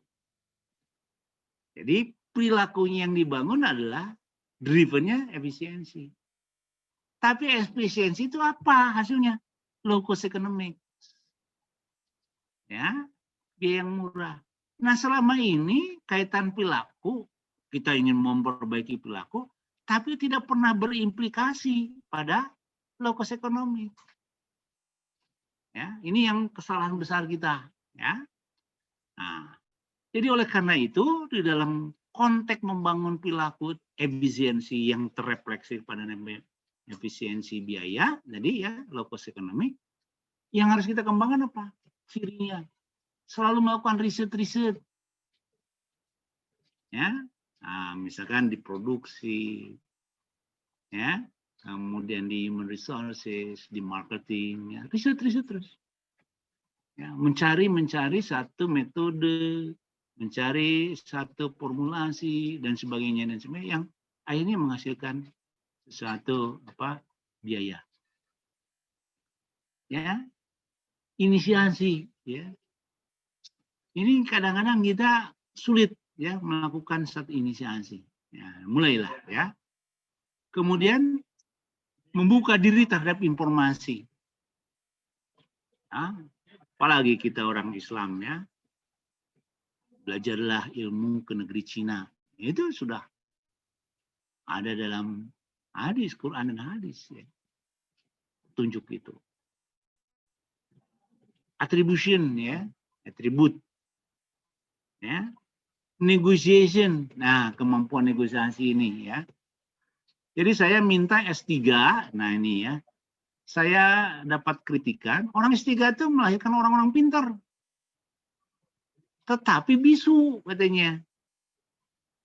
Jadi perilakunya yang dibangun adalah drivennya efisiensi. Tapi efisiensi itu apa hasilnya? Low cost economics. Ya, biaya yang murah. Nah, selama ini kaitan perilaku, kita ingin memperbaiki perilaku, tapi tidak pernah berimplikasi pada low cost ekonomi. Ya, ini yang kesalahan besar kita. Ya. Nah, jadi oleh karena itu di dalam konteks membangun perilaku efisiensi yang terrefleksi pada efisiensi biaya, jadi ya low cost ekonomi, yang harus kita kembangkan apa? Cirinya selalu melakukan riset-riset. Ya. Nah, misalkan di produksi, ya, kemudian di human resources, di marketing, ya, riset terus. Ya, mencari satu metode, mencari satu formulasi dan sebagainya yang akhirnya menghasilkan sesuatu biaya. Ya, inisiasi, ya. Ini kadang-kadang kita sulit ya melakukan satu inisiasi. Ya, mulailah ya. Kemudian membuka diri terhadap informasi. Ya, apalagi kita orang Islam ya. Belajarlah ilmu ke negeri Cina. Itu sudah ada dalam hadis, Quran dan hadis ya. Tunjuk itu. Attribution ya, atribut. Ya. Negotiation. Nah, kemampuan negosiasi ini ya. Jadi saya minta S3, nah ini ya. Saya dapat kritikan, orang S3 itu melahirkan orang-orang pintar. Tetapi bisu katanya.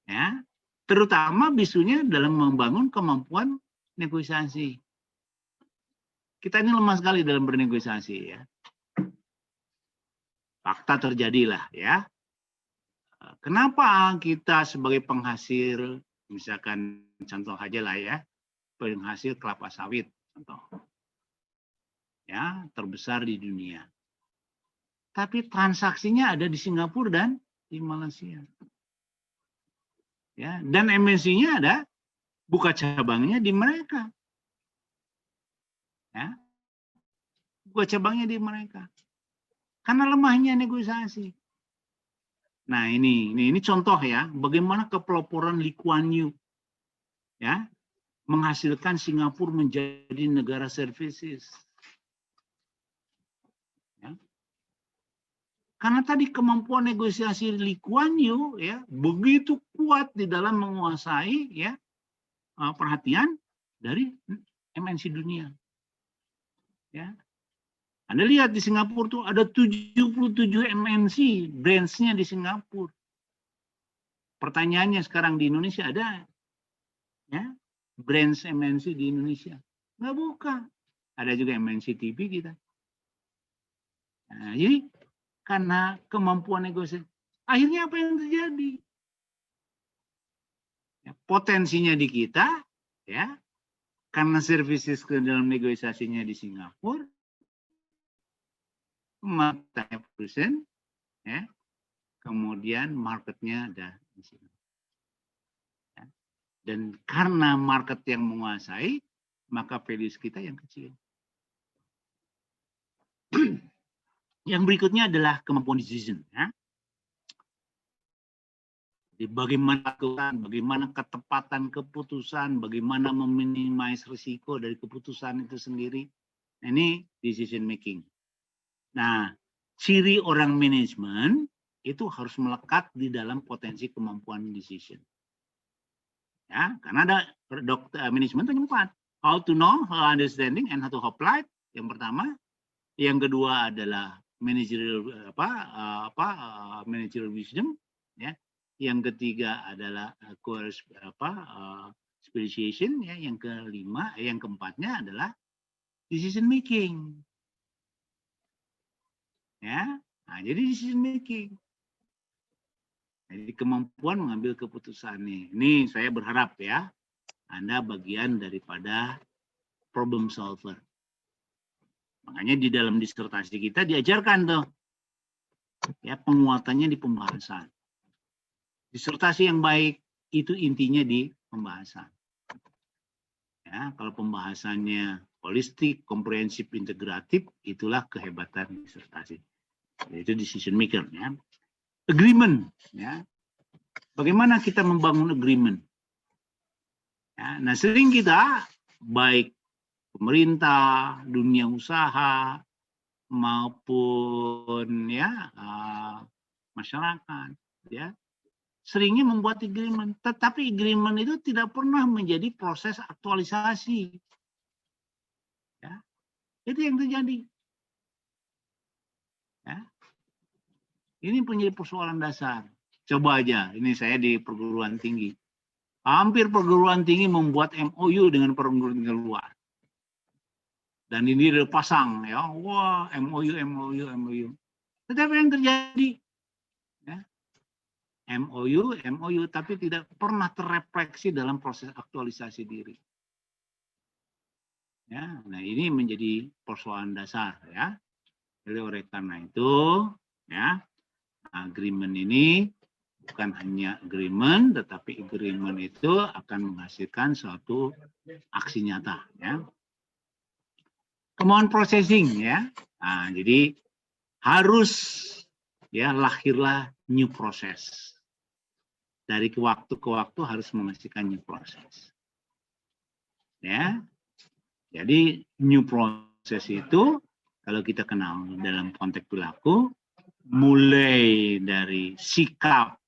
Ya. Terutama bisunya dalam membangun kemampuan negosiasi. Kita ini lemah sekali dalam bernegosiasi ya. Fakta terjadilah ya. Kenapa kita sebagai penghasil, misalkan contoh aja lah ya, penghasil kelapa sawit, contoh, ya terbesar di dunia. Tapi transaksinya ada di Singapura dan di Malaysia. Ya, dan MNC-nya ada, buka cabangnya di mereka. Ya. buka cabangnya di mereka. Karena lemahnya negosiasi. Nah, ini contoh ya, bagaimana kepeloporan Lee Kuan Yew ya, menghasilkan Singapura menjadi negara services. Ya. Karena tadi kemampuan negosiasi Lee Kuan Yew ya begitu kuat di dalam menguasai ya perhatian dari MNC dunia. Ya. Anda lihat di Singapura tuh ada 77 MNC branch-nya di Singapura. Pertanyaannya sekarang di Indonesia ada ya branch MNC di Indonesia? Nggak buka. Ada juga MNC TV kita. Nah, jadi karena kemampuan negosiasi, akhirnya apa yang terjadi? Ya, potensinya di kita, ya, karena services ke dalam negosiasinya di Singapura, matanya produsen, ya, kemudian marketnya ada di sini. Ya. Dan karena market yang menguasai, maka values kita yang kecil. Yang berikutnya adalah kemampuan decision. Ya. Jadi bagaimana ketepatan keputusan, bagaimana meminimais risiko dari keputusan itu sendiri. Ini decision making. Nah, ciri orang manajemen itu harus melekat di dalam potensi kemampuan decision. Ya, karena ada manajemen itu 4. How to know, how understanding, and how to apply. Yang pertama, yang kedua adalah managerial managerial wisdom. Ya, yang ketiga adalah specialization. Ya, yang keempatnya adalah decision making. Ya, nah, jadi decision making. Jadi kemampuan mengambil keputusan nih. Ini saya berharap ya, Anda bagian daripada problem solver. Makanya di dalam disertasi kita diajarkan tuh, ya penguatannya di pembahasan. Disertasi yang baik itu intinya di pembahasan. Ya, kalau pembahasannya holistik, komprehensif, integratif, itulah kehebatan disertasi. Yaitu decision maker. Ya. Agreement. Ya. Bagaimana kita membangun agreement? Ya, nah sering kita, baik pemerintah, dunia usaha, maupun ya masyarakat, ya seringnya membuat agreement. Tetapi agreement itu tidak pernah menjadi proses aktualisasi. Ya, itu yang terjadi. Ya. Ini menjadi persoalan dasar. Coba aja, ini saya di perguruan tinggi. Hampir perguruan tinggi membuat MOU dengan perguruan tinggi luar. Dan ini udah pasang, ya, wah MOU. Tetapi yang terjadi, ya, MOU, tapi tidak pernah terrefleksi dalam proses aktualisasi diri. Ya, nah ini menjadi persoalan dasar, ya. Jadi oleh karena itu, ya. Agreement ini bukan hanya agreement, tetapi agreement itu akan menghasilkan suatu aksi nyata. Ya. Kemauan processing, ya. Nah, jadi harus ya lahirlah new process. Dari waktu ke waktu harus memastikan new process. Ya. Jadi new process itu kalau kita kenal dalam konteks perilaku, mulai dari sikap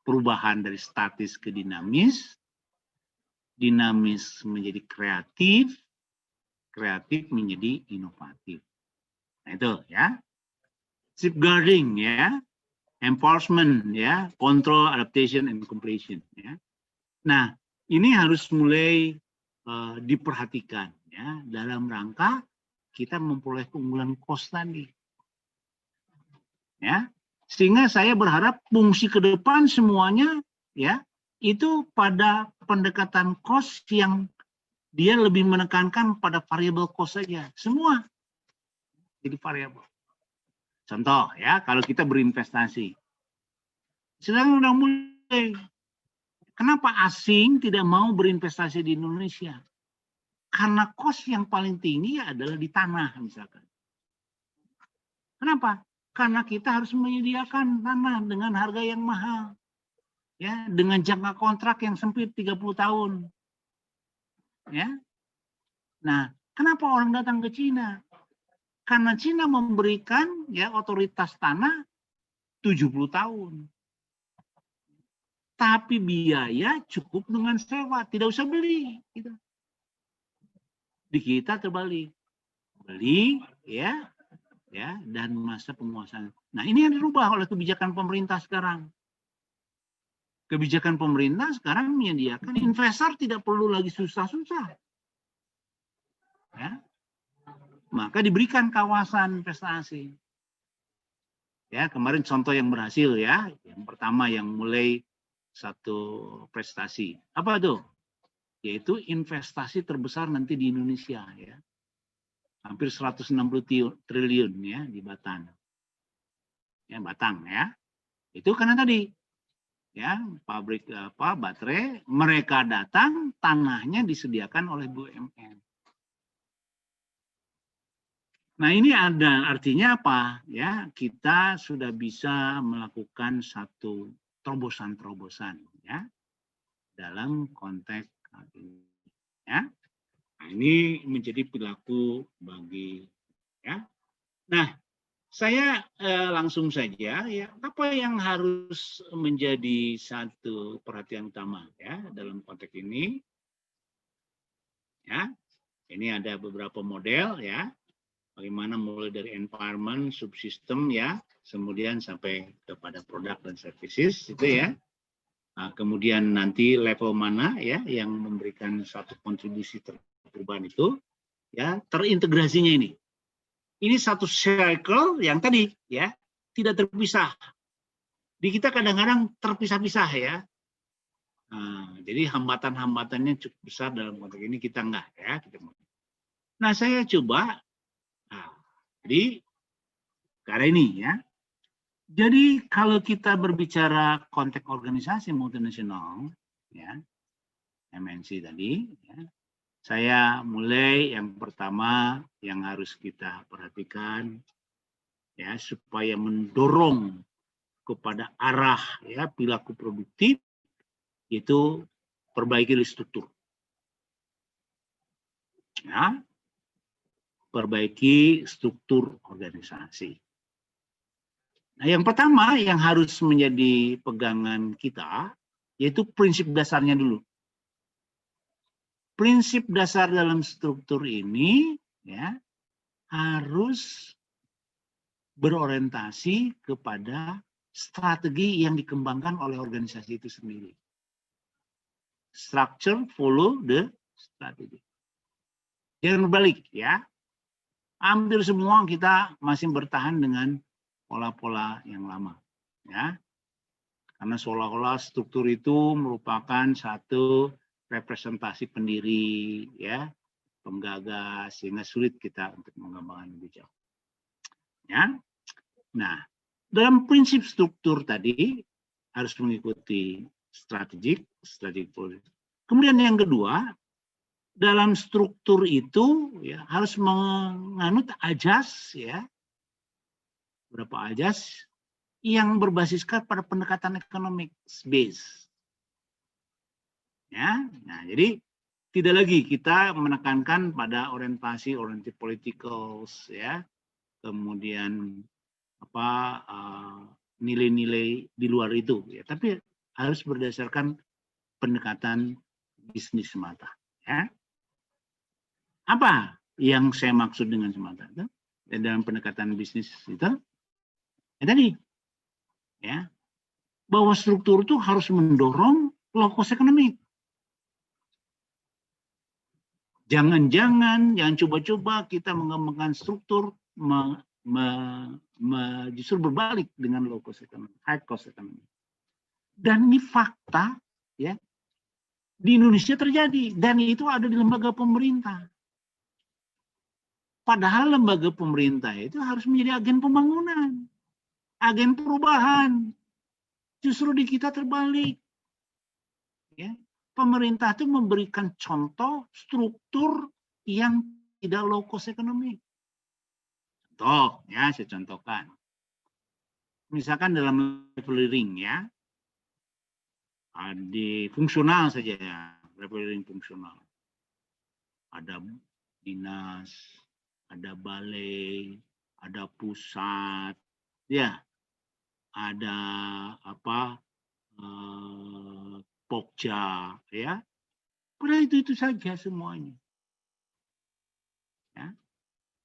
perubahan dari statis ke dinamis, dinamis menjadi kreatif, kreatif menjadi inovatif. Nah itu ya, safeguarding ya, enforcement ya, control, adaptation, and completion ya. Nah ini harus mulai diperhatikan ya dalam rangka kita memperoleh keunggulan cost tadi. Ya, sehingga saya berharap fungsi ke depan semuanya ya itu pada pendekatan cost yang dia lebih menekankan pada variable cost saja, semua jadi variabel. Contoh ya, kalau kita berinvestasi, sedang udah mulai, kenapa asing tidak mau berinvestasi di Indonesia? Karena cost yang paling tinggi adalah di tanah misalkan. Kenapa? Karena kita harus menyediakan tanah dengan harga yang mahal. Ya, dengan jangka kontrak yang sempit 30 tahun. Ya. Nah, kenapa orang datang ke Cina? Karena Cina memberikan ya otoritas tanah 70 tahun. Tapi biaya cukup dengan sewa, tidak usah beli. Gitu. Di kita terbalik. Beli, ya, dan masa penguasaan. Nah, ini yang dirubah oleh kebijakan pemerintah sekarang. Kebijakan pemerintah sekarang menyediakan investor tidak perlu lagi susah-susah. Ya. Maka diberikan kawasan investasi. Ya, kemarin contoh yang berhasil ya, yang pertama yang mulai satu prestasi. Apa tuh? Yaitu investasi terbesar nanti di Indonesia ya. Hampir 160 triliun ya di Batang. Ya, Batang ya. Itu karena tadi ya, pabrik baterai, mereka datang, tanahnya disediakan oleh BUMN. Nah, ini ada artinya apa? Ya, kita sudah bisa melakukan satu terobosan-terobosan ya dalam konteks ini. Ya. Nah, ini menjadi perilaku bagi ya. Nah, saya langsung saja ya, apa yang harus menjadi satu perhatian utama ya dalam konteks ini? Ya, ini ada beberapa model ya. Bagaimana mulai dari environment, subsistem ya, kemudian sampai kepada produk dan services itu ya. Nah, kemudian nanti level mana ya yang memberikan satu kontribusi perubahan itu ya, terintegrasinya ini. Ini satu circle yang tadi ya tidak terpisah. Di kita kadang-kadang terpisah-pisah ya. Nah, jadi hambatan-hambatannya cukup besar dalam konteks ini kita enggak ya. Nah, saya coba. Nah, jadi karena ini ya. Jadi kalau kita berbicara konteks organisasi multinasional ya, MNC tadi ya, saya mulai yang pertama yang harus kita perhatikan ya supaya mendorong kepada arah ya perilaku produktif itu perbaiki struktur. Ya. Perbaiki struktur organisasi. Nah, yang pertama yang harus menjadi pegangan kita yaitu prinsip dasarnya dulu. Prinsip dasar dalam struktur ini ya harus berorientasi kepada strategi yang dikembangkan oleh organisasi itu sendiri. Structure follow the strategy. Jangan berbalik ya. Hampir semua kita masih bertahan dengan pola-pola yang lama ya, karena seolah-olah struktur itu merupakan satu representasi pendiri ya, penggagas, sehingga sulit kita untuk mengembangkan lebih jauh ya. Nah, dalam prinsip struktur tadi harus mengikuti strategik politik. Kemudian yang kedua, dalam struktur itu ya harus menganut ajas ya, berapa ajas yang berbasiskan pada pendekatan ekonomi base. Ya, nah jadi tidak lagi kita menekankan pada orientasi politicals ya, kemudian apa nilai-nilai di luar itu ya, tapi harus berdasarkan pendekatan bisnis semata ya. Apa yang saya maksud dengan semata itu? Dan dalam pendekatan bisnis itu tadi ya, bahwa struktur itu harus mendorong low cost ekonomi. Jangan coba-coba kita mengembangkan struktur justru berbalik dengan low cost ekonomi, high cost ekonomi. Dan ini fakta ya di Indonesia terjadi dan itu ada di lembaga pemerintah. Padahal lembaga pemerintah itu harus menjadi agen pembangunan, agen perubahan. Justru di kita terbalik. Ya. Pemerintah itu memberikan contoh struktur yang tidak low cost ekonomi. Contoh, ya saya contohkan. Misalkan dalam leveling ya, di fungsional saja ya, leveling fungsional. Ada dinas, ada balai, ada pusat, ya, ada apa, Pokja, ya. Padahal itu saja semuanya. Ya.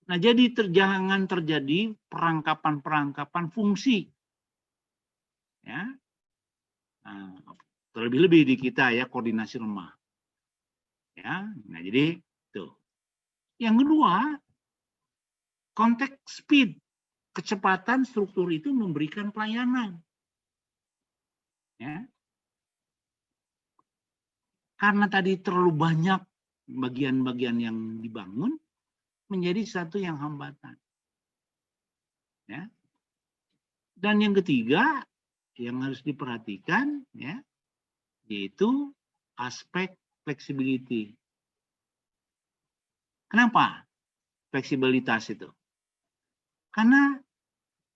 Nah, jadi jangan terjadi perangkapan fungsi. Ya. Nah, terlebih-lebih di kita ya koordinasi lemah. Ya. Nah, jadi itu. Yang kedua, konteks speed, kecepatan struktur itu memberikan pelayanan. Ya. Karena tadi terlalu banyak bagian-bagian yang dibangun, menjadi satu yang hambatan. Ya. Dan yang ketiga yang harus diperhatikan ya, yaitu aspek flexibility. Kenapa fleksibilitas itu? Karena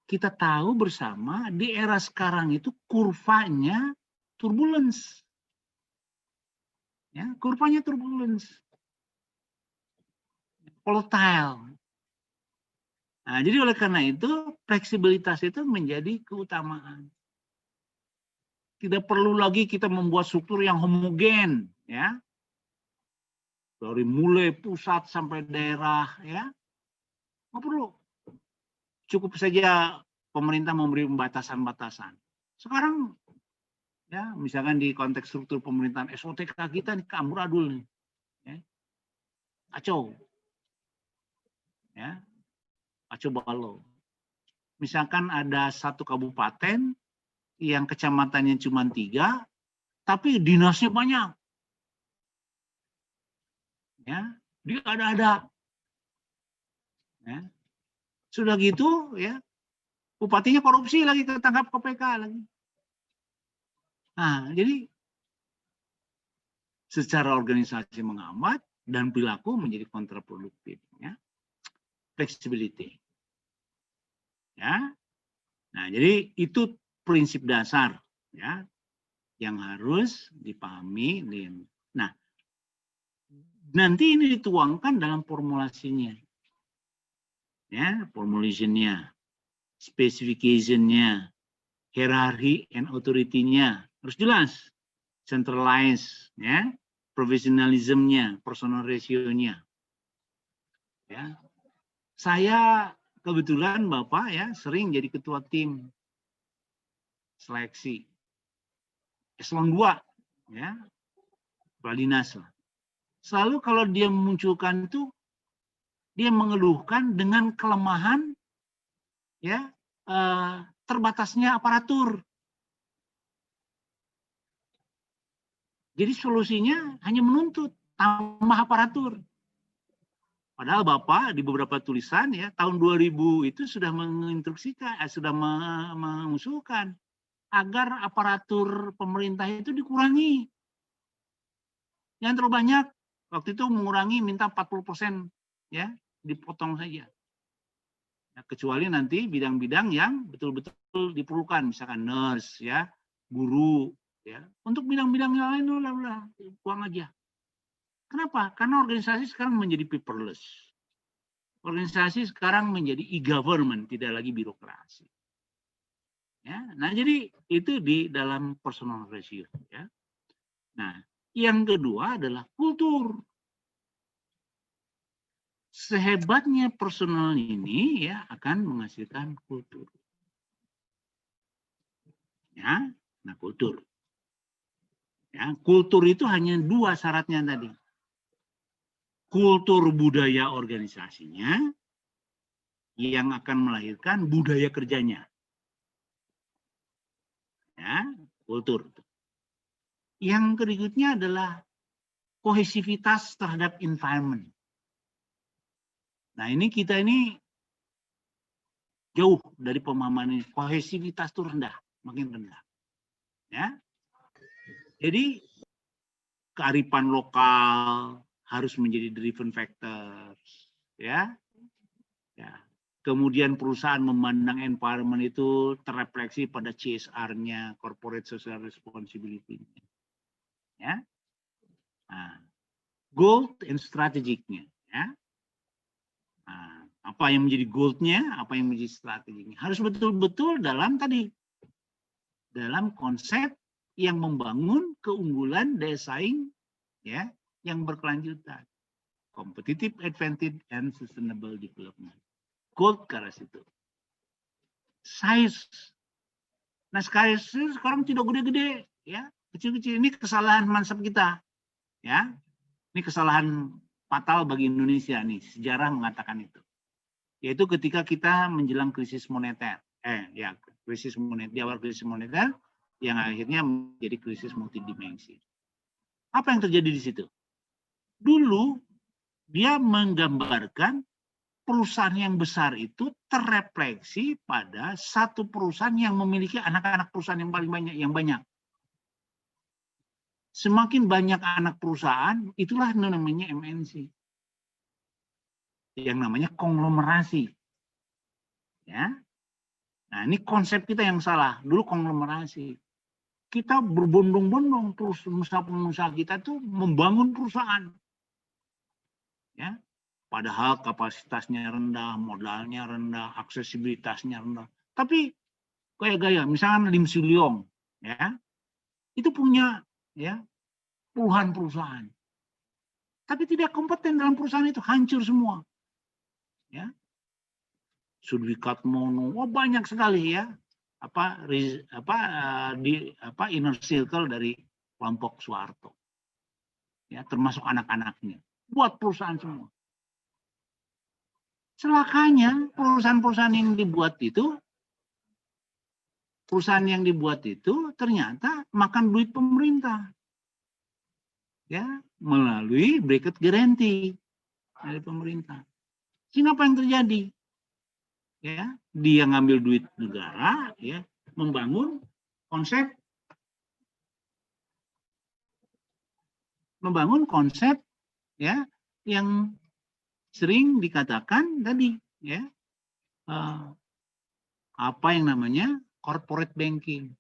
kita tahu bersama di era sekarang itu kurvanya turbulence. Ya, kurvanya turbulence. Volatile. Nah, jadi oleh karena itu fleksibilitas itu menjadi keutamaan. Tidak perlu lagi kita membuat struktur yang homogen, ya. Dari mulai pusat sampai daerah, ya. Nggak perlu. Cukup saja pemerintah memberi batasan-batasan. Sekarang, ya, misalkan di konteks struktur pemerintahan SOTK kita nih amburadul nih, ya. Kacau, ya. Kacau balau. Misalkan ada satu kabupaten yang kecamatannya cuma 3, tapi dinasnya banyak. Ya, dia ada. Ya. Sudah gitu, ya, bupatinya korupsi lagi, ketangkap KPK lagi. Nah, jadi secara organisasi mengamat dan perilaku menjadi kontraproduktif. Ya. Flexibility. Ya. Nah, jadi itu prinsip dasar ya yang harus dipahami. Nah, nanti ini dituangkan dalam formulasinya. Ya, formulationnya, specification-nya, hierarchy and authority-nya harus jelas, centralized, ya, professionalism-nya, personal ratio-nya. Ya. Saya kebetulan Bapak ya sering jadi ketua tim seleksi eselon 2 ya, kepala dinas lah. Selalu kalau dia memunculkan itu dia mengeluhkan dengan kelemahan ya terbatasnya aparatur. Jadi solusinya hanya menuntut tambah aparatur. Padahal Bapak di beberapa tulisan ya tahun 2000 itu sudah menginstruksikan, sudah mengusulkan agar aparatur pemerintah itu dikurangi. Yang terlalu banyak, waktu itu mengurangi minta 40% ya, dipotong saja. Nah, kecuali nanti bidang-bidang yang betul-betul diperlukan, misalkan nurse ya, guru ya. Untuk bidang-bidang yang lain udah buang aja. Kenapa? Karena organisasi sekarang menjadi paperless. Organisasi sekarang menjadi e-government, tidak lagi birokrasi. Ya, nah jadi itu di dalam personal ratio. Ya. Nah, yang kedua adalah kultur. Sehebatnya personal ini ya akan menghasilkan kultur. Ya, nah kultur. Ya, kultur itu hanya 2 syaratnya tadi. Kultur budaya organisasinya yang akan melahirkan budaya kerjanya. Ya, kultur. Yang berikutnya adalah kohesivitas terhadap environment. Nah, ini kita ini jauh dari pemahaman ini. Kohesivitas itu rendah, makin rendah. Ya. Jadi kearifan lokal, harus menjadi driven factors, ya. Kemudian perusahaan memandang environment itu terrefleksi pada CSR-nya, corporate social responsibility-nya, ya. Nah, goal and strategic-nya, ya. Nah, apa yang menjadi goal-nya, apa yang menjadi strateginya, harus betul-betul dalam konsep yang membangun keunggulan daya saing, ya, yang berkelanjutan, competitive advantage and sustainable development. Gold ke arah situ. Size. Nah, sekarang tidak gede-gede, ya, kecil-kecil. Ini kesalahan mansab kita, ya. Ini kesalahan fatal bagi Indonesia nih. Sejarah mengatakan itu. Yaitu ketika kita menjelang krisis moneter, krisis moneter, di awal krisis moneter, yang akhirnya menjadi krisis multidimensi. Apa yang terjadi di situ? Dulu dia menggambarkan perusahaan yang besar itu terrefleksi pada satu perusahaan yang memiliki anak-anak perusahaan yang paling banyak, Semakin banyak anak perusahaan, itulah namanya MNC. Yang namanya konglomerasi. Ya. Nah, ini konsep kita yang salah. Dulu konglomerasi. Kita berbondong-bondong terus pengusaha kita tuh membangun perusahaan. Ya. Padahal kapasitasnya rendah, modalnya rendah, aksesibilitasnya rendah. Tapi gaya-gaya, misalnya Lim Siu Leong, ya, itu punya, ya, puluhan perusahaan. Tapi tidak kompeten dalam perusahaan itu, hancur semua. Ya. Sudwikatmono, banyak sekali, ya, inner circle dari kelompok Soeharto, ya, termasuk anak-anaknya, buat perusahaan semua. Celakanya perusahaan yang dibuat itu ternyata makan duit pemerintah, ya, melalui bracket guarantee dari pemerintah. Sehingga apa yang terjadi? Ya, dia ngambil duit negara, ya, membangun konsep, ya, yang sering dikatakan tadi, ya, apa yang namanya corporate banking.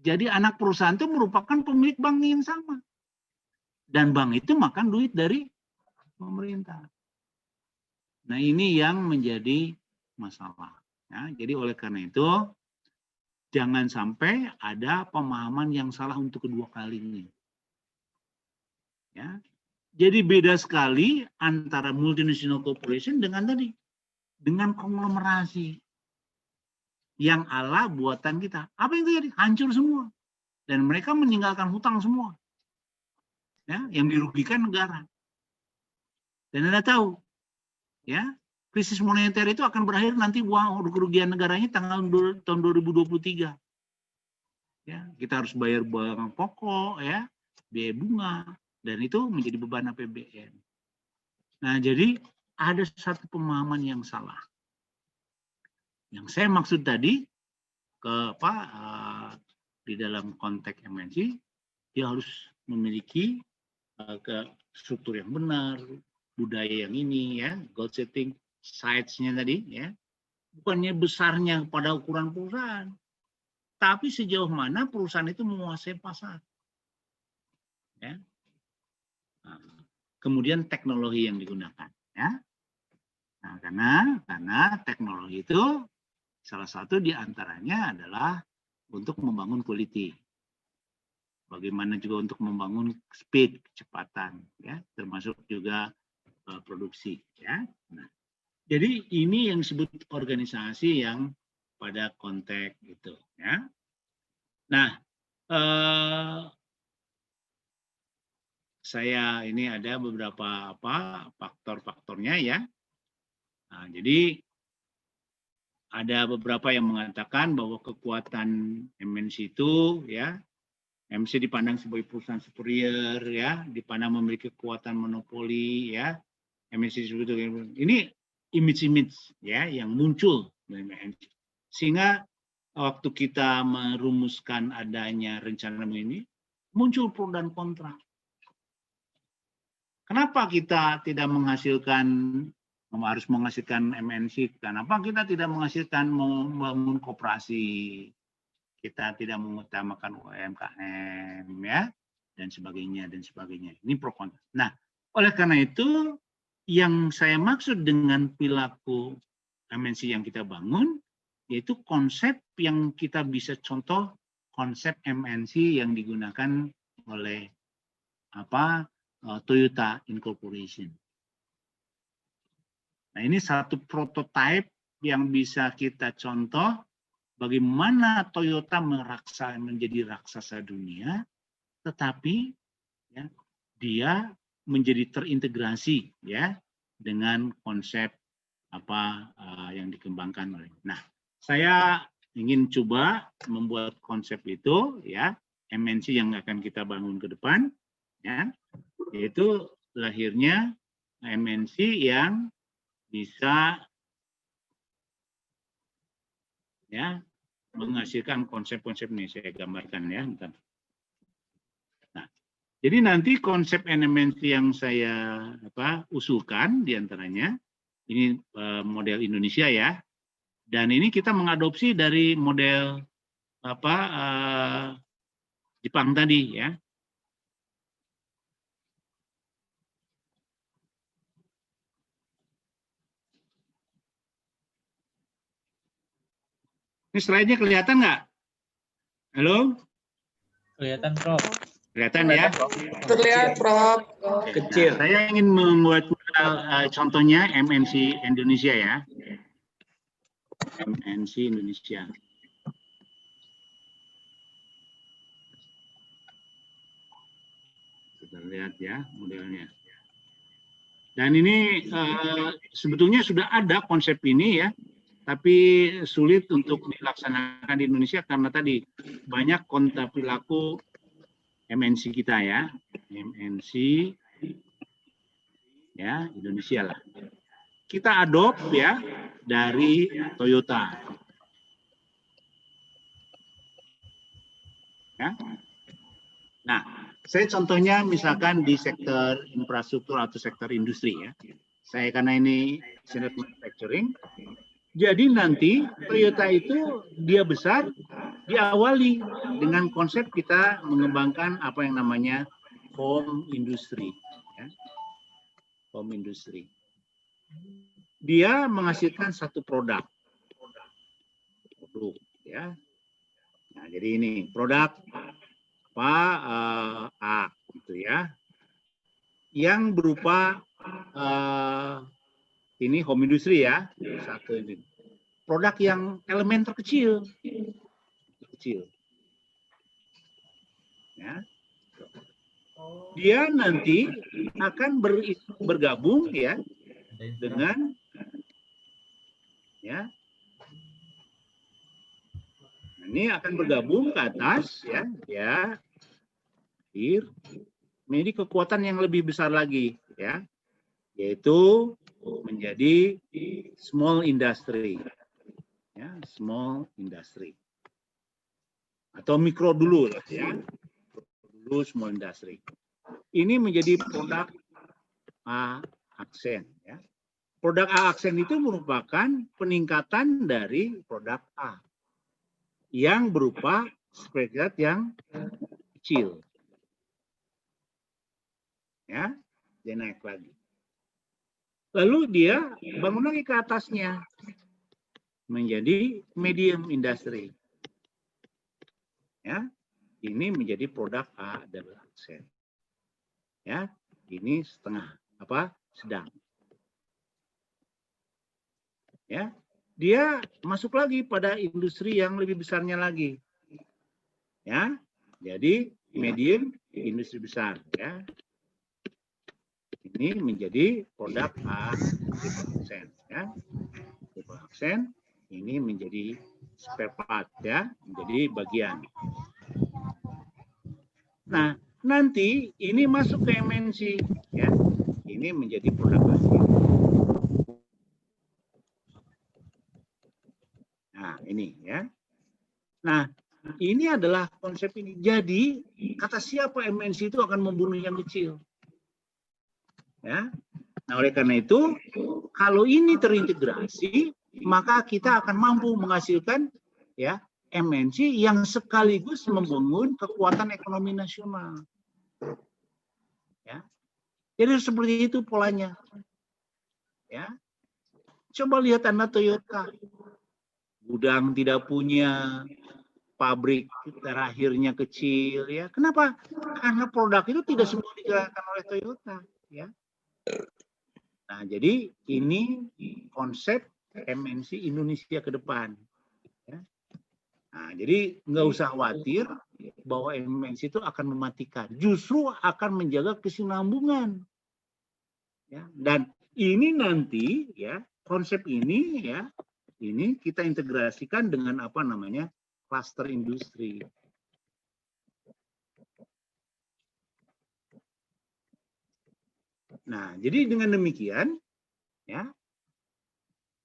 Jadi anak perusahaan itu merupakan pemilik bank yang sama, dan bank itu makan duit dari pemerintah. Nah, ini yang menjadi masalah. Ya, jadi oleh karena itu jangan sampai ada pemahaman yang salah untuk kedua kalinya. Ya. Jadi beda sekali antara multinational corporation dengan konglomerasi yang ala buatan kita. Apa yang terjadi? Hancur semua. Dan mereka meninggalkan hutang semua. Ya, yang dirugikan negara. Dan Anda tahu, ya, krisis moneter itu akan berakhir nanti kerugian negaranya tahun 2023. Ya, kita harus bayar barang pokok, ya, biaya bunga, dan itu menjadi beban APBN. Nah, jadi ada satu pemahaman yang salah. Yang saya maksud tadi di dalam konteks MNC, dia harus memiliki ke struktur yang benar, budaya yang ini, ya, goal setting, size-nya tadi, ya, bukannya besarnya pada ukuran perusahaan, tapi sejauh mana perusahaan itu menguasai pasar. Ya. Nah, kemudian teknologi yang digunakan, ya. Nah, karena teknologi itu salah satu di antaranya adalah untuk membangun quality. Bagaimana juga untuk membangun speed, kecepatan, ya, termasuk juga produksi, ya. Nah, jadi ini yang disebut organisasi yang pada konteks itu, ya. Nah, saya ini ada beberapa faktor-faktornya, ya. Nah, jadi ada beberapa yang mengatakan bahwa kekuatan MNC itu, ya, MNC dipandang sebagai perusahaan superior, ya, dipandang memiliki kekuatan monopoli, ya. MNC ini image, ya, yang muncul dari MNC. Sehingga waktu kita merumuskan adanya rencana ini, muncul pro dan kontra. kenapa kita tidak harus menghasilkan MNC? Kenapa kita tidak menghasilkan membangun koperasi? Kita tidak mengutamakan UMKM, ya, dan sebagainya dan sebagainya. Ini pro kontra. Nah, oleh karena itu yang saya maksud dengan perilaku MNC yang kita bangun yaitu konsep yang kita bisa contoh konsep MNC yang digunakan oleh Toyota Incorporation. Nah, ini satu prototipe yang bisa kita contoh bagaimana Toyota menjadi raksasa dunia, tetapi ya, dia menjadi terintegrasi ya dengan konsep yang dikembangkan oleh. Nah, saya ingin coba membuat konsep itu ya, MNC yang akan kita bangun ke depan ya, yaitu lahirnya MNC yang bisa ya menghasilkan konsep-konsep ini. Saya gambarkan ya. Nah, jadi nanti konsep MNC yang saya usulkan diantaranya ini model Indonesia ya, dan ini kita mengadopsi dari model Jepang tadi ya. Ini slide-nya kelihatan nggak? Halo? Kelihatan, Prof. Kelihatan ya? Terlihat, Prof. Kecil. Nah, saya ingin membuat contohnya MNC Indonesia ya. MNC Indonesia. Kita lihat ya modelnya. Dan ini sebetulnya sudah ada konsep ini ya, tapi sulit untuk dilaksanakan di Indonesia karena tadi banyak kontra perilaku MNC kita ya, MNC ya Indonesia lah. Kita adopt ya dari Toyota. Ya. Nah, saya contohnya misalkan di sektor infrastruktur atau sektor industri ya. Saya karena ini senat manufacturing, jadi nanti Toyota itu dia besar diawali dengan konsep kita mengembangkan apa yang namanya home industry. Ya. Home industry. Dia menghasilkan satu produk ya. Nah, jadi ini produk A gitu ya, yang berupa ini home industry ya, satu ini produk yang elemen terkecil ya. Dia nanti akan bergabung ya dengan ya, ini akan bergabung ke atas ya, ya, menjadi kekuatan yang lebih besar lagi ya, yaitu menjadi small industry ya, small industry atau mikro dulu ya, dulu small industry. Ini menjadi produk A aksen ya. Produk A aksen itu merupakan peningkatan dari produk A yang berupa spread yang kecil. Ya, dia naik lagi. Lalu dia bangun lagi ke atasnya menjadi medium industry. Ya, ini menjadi produk A double aksen. Ya, ini setengah sedang. Ya, dia masuk lagi pada industri yang lebih besarnya lagi. Ya, jadi medium industri besar ya. Ini menjadi produk A aksen ya. Aksen ini menjadi spare part ya, menjadi bagian. Nah, nanti ini masuk ke MNC ya. Ini menjadi produk asli. Nah, ini ya. Nah, ini adalah konsep ini. Jadi, kata siapa MNC itu akan membunuh yang kecil. Ya. Nah, oleh karena itu, kalau ini terintegrasi, maka kita akan mampu menghasilkan ya MNC yang sekaligus membangun kekuatan ekonomi nasional. Ya. Jadi seperti itu polanya. Ya. Coba lihat Anda Toyota. Gudang tidak punya, pabrik terakhirnya kecil ya. Kenapa? Karena produk itu tidak semua digerakkan oleh Toyota, ya. Nah, jadi ini konsep MNC Indonesia ke depan. Ya. Nah, jadi nggak usah khawatir bahwa MNC itu akan mematikan, justru akan menjaga kesinambungan. Ya. Dan ini nanti ya konsep ini ya ini kita integrasikan dengan apa namanya klaster industri. Nah, jadi dengan demikian ya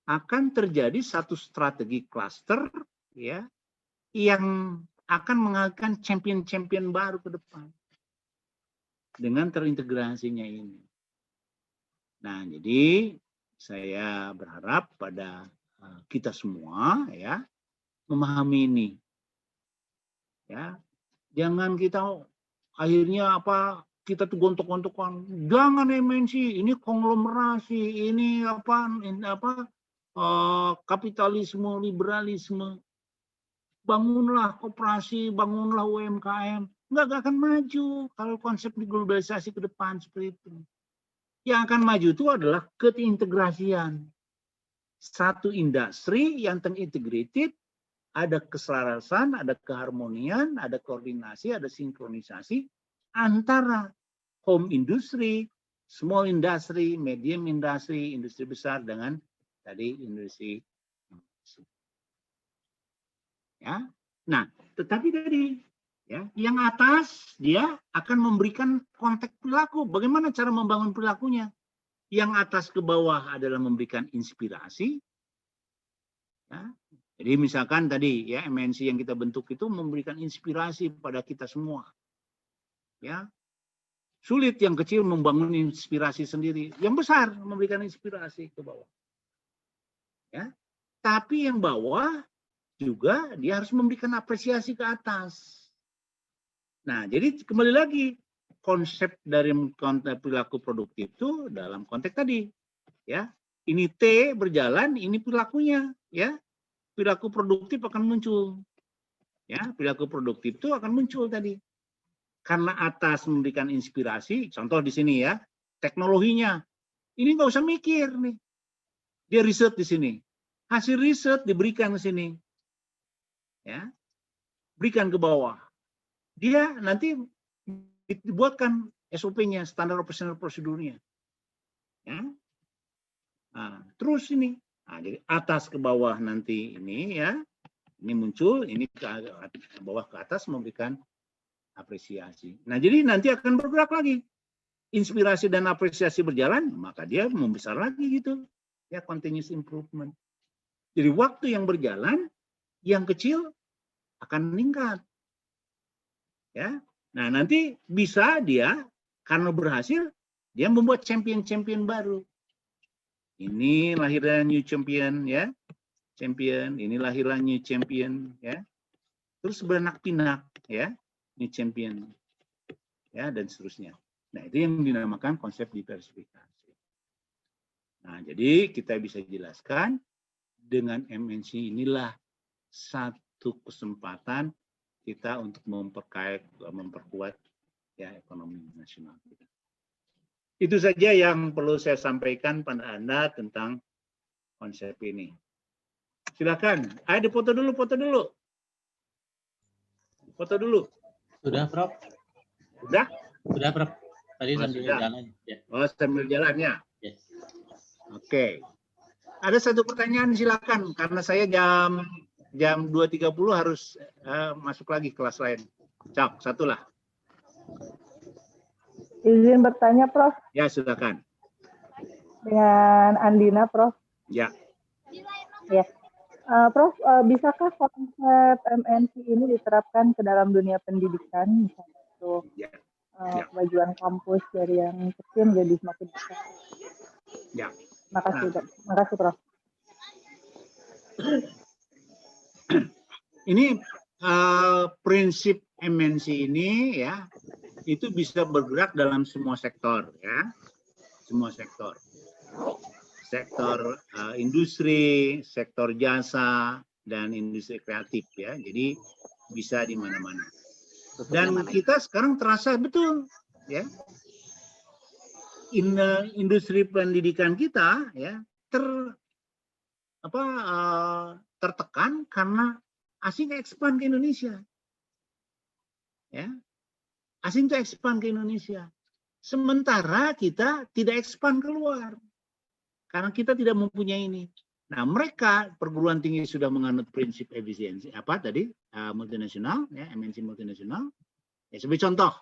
akan terjadi satu strategi klaster ya yang akan menghasilkan champion-champion baru ke depan dengan terintegrasinya ini. Nah, jadi saya berharap pada kita semua ya memahami ini. Ya. Jangan kita akhirnya apa kita tuh gontok-gontokan, jangan MNC, ini konglomerasi, ini kapitalisme, liberalisme. Bangunlah koperasi, bangunlah UMKM. Nggak akan maju kalau konsep globalisasi ke depan seperti itu. Yang akan maju itu adalah keintegrasian. Satu industri yang terintegrated, ada keselarasan, ada keharmonian, ada koordinasi, ada sinkronisasi antara home industry, small industry, medium industry, industri besar dengan tadi industri. Ya. Nah, tetapi tadi ya, yang atas dia akan memberikan konteks perilaku. Bagaimana cara membangun perilakunya? Yang atas ke bawah adalah memberikan inspirasi. Ya. Jadi misalkan tadi ya MNC yang kita bentuk itu memberikan inspirasi pada kita semua. Ya. Sulit yang kecil membangun inspirasi sendiri, yang besar memberikan inspirasi ke bawah. Ya. Tapi yang bawah juga dia harus memberikan apresiasi ke atas. Nah, jadi kembali lagi konsep dari konteks perilaku produktif itu dalam konteks tadi, ya. Ini T berjalan, ini perilakunya, ya. Perilaku produktif akan muncul. Ya, perilaku produktif itu akan muncul tadi. Karena atas memberikan inspirasi, contoh di sini ya, teknologinya. Ini nggak usah mikir nih. Dia riset di sini. Hasil riset diberikan ke sini. Ya. Berikan ke bawah. Dia nanti dibuatkan SOP-nya, standar operasional prosedurnya. Ya. Nah, terus ini. Nah, jadi atas ke bawah nanti ini ya. Ini muncul, ini ke bawah ke atas memberikan apresiasi. Nah, jadi nanti akan bergerak lagi. Inspirasi dan apresiasi berjalan, maka dia membesar lagi gitu. Ya, continuous improvement. Jadi waktu yang berjalan, yang kecil akan meningkat. Ya. Nah, nanti bisa dia karena berhasil dia membuat champion-champion baru. Ini lahirnya new champion ya. Champion, ini lahirnya new champion ya. Terus beranak pinak ya. New champion. Ya, dan seterusnya. Nah, itu yang dinamakan konsep diversifikasi. Nah, jadi kita bisa jelaskan dengan MNC inilah satu kesempatan kita untuk memperkuat ya ekonomi nasional kita. Itu saja yang perlu saya sampaikan pada Anda tentang konsep ini. Silakan. Ayo foto dulu. Foto dulu. Sudah, Prof. Sudah? Sudah, Prof. Tadi sambil sudah. jalan. Ya. Oh, sambil jalan ya. Yes. Oke. Ada satu pertanyaan silakan karena saya jam 2.30 harus masuk lagi kelas lain. Cak, satulah. Izin bertanya, Prof. Ya, silakan. Dengan Andina, Prof. Ya. Ya. Prof, bisakah konsep MNC ini diterapkan ke dalam dunia pendidikan? Misalnya itu Ya. kemajuan kampus dari yang kecil menjadi semakin besar. Ya. Makasih, Nah. Dok. Makasih, Prof. Ini prinsip MNC ini ya itu bisa bergerak dalam semua sektor ya, semua sektor, sektor industri, sektor jasa dan industri kreatif ya. Jadi bisa di mana-mana. Dan kita sekarang terasa betul ya, industri pendidikan kita ya tertekan karena asing expand ke Indonesia. Ya. Asing itu expand ke Indonesia. Sementara kita tidak expand keluar. Karena kita tidak mempunyai ini. Nah, mereka perguruan tinggi sudah menganut prinsip efisiensi multinasional ya, MNC multinasional. Ya, sebagai contoh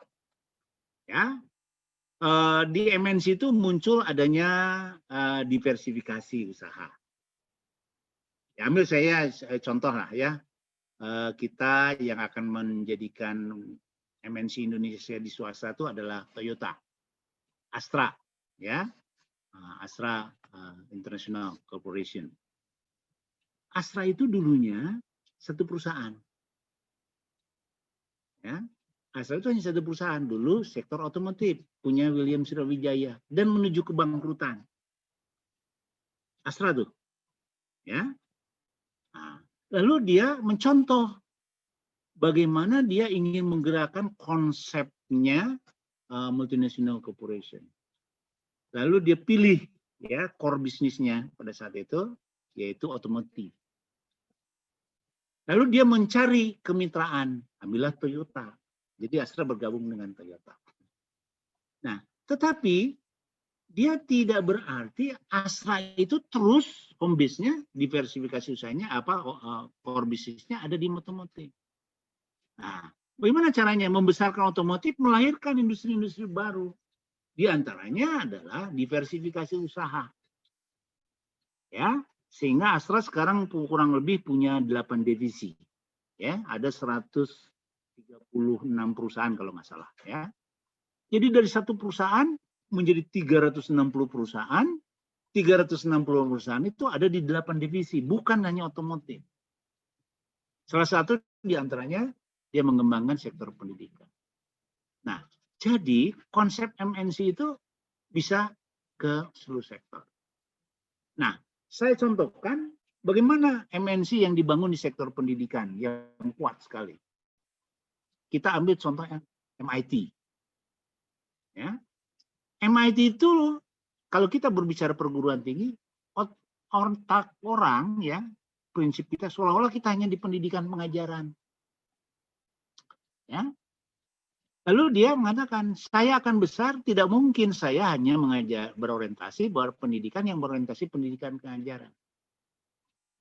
ya. Di MNC itu muncul adanya diversifikasi usaha. Ya, ambil saya contoh lah ya. Kita yang akan menjadikan MNC Indonesia di swasta itu adalah Toyota, Astra, ya, Astra International Corporation. Astra itu dulunya satu perusahaan, ya. Astra itu hanya satu perusahaan dulu sektor otomotif punya William Sriwijaya dan menuju kebangkrutan. Astra tuh, ya. Nah, lalu dia mencontoh bagaimana dia ingin menggerakkan konsepnya multinational corporation. Lalu dia pilih ya core bisnisnya pada saat itu yaitu otomotif. Lalu dia mencari kemitraan, ambillah Toyota. Jadi Astra bergabung dengan Toyota. Nah, tetapi dia tidak berarti Astra itu terus home base-nya, diversifikasi usahanya core bisnisnya ada di otomotif. Nah, bagaimana caranya membesarkan otomotif, melahirkan industri-industri baru? Di antaranya adalah diversifikasi usaha. Ya, sehingga Astra sekarang kurang lebih punya 8 divisi. Ya, ada 136 perusahaan kalau nggak salah, ya. Jadi dari satu perusahaan menjadi 360 perusahaan. 360 perusahaan itu ada di 8 divisi, bukan hanya otomotif. Salah satu di antaranya dia mengembangkan sektor pendidikan. Nah, jadi konsep MNC itu bisa ke seluruh sektor. Nah, saya contohkan bagaimana MNC yang dibangun di sektor pendidikan yang kuat sekali. Kita ambil contohnya MIT. Ya. MIT itu kalau kita berbicara perguruan tinggi, otak orang ya, prinsip kita seolah-olah kita hanya di pendidikan pengajaran. Ya. Lalu dia mengatakan, saya akan besar, tidak mungkin saya hanya berorientasi pendidikan yang berorientasi pendidikan pengajaran.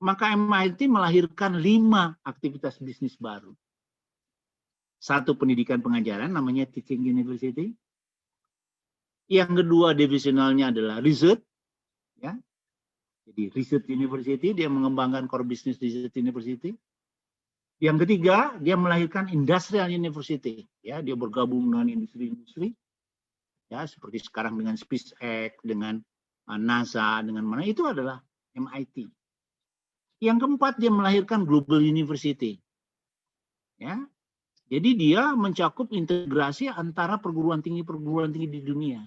Maka MIT melahirkan 5 aktivitas bisnis baru. Satu pendidikan pengajaran, namanya Teaching University. Yang kedua divisionalnya adalah research. Ya. Jadi Research University, dia mengembangkan core business Research University. Yang ketiga, dia melahirkan Industrial University. Ya, dia bergabung dengan industri-industri. Ya, seperti sekarang dengan SpaceX, dengan NASA, dengan mana itu adalah MIT. Yang keempat, dia melahirkan Global University. Ya. Jadi dia mencakup integrasi antara perguruan tinggi di dunia.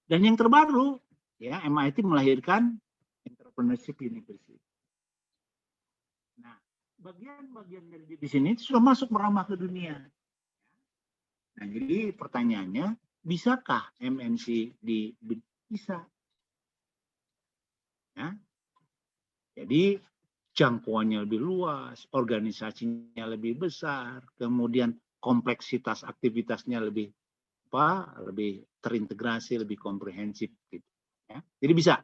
Dan yang terbaru, ya, MIT melahirkan Entrepreneurship University. Nah, bagian-bagian dari divisi ini sudah masuk merambah ke dunia. Nah, jadi pertanyaannya, bisakah MNC bisa? Ya. Jadi jangkauannya lebih luas, organisasinya lebih besar, kemudian kompleksitas aktivitasnya lebih terintegrasi, lebih komprehensif gitu. Ya. Jadi bisa.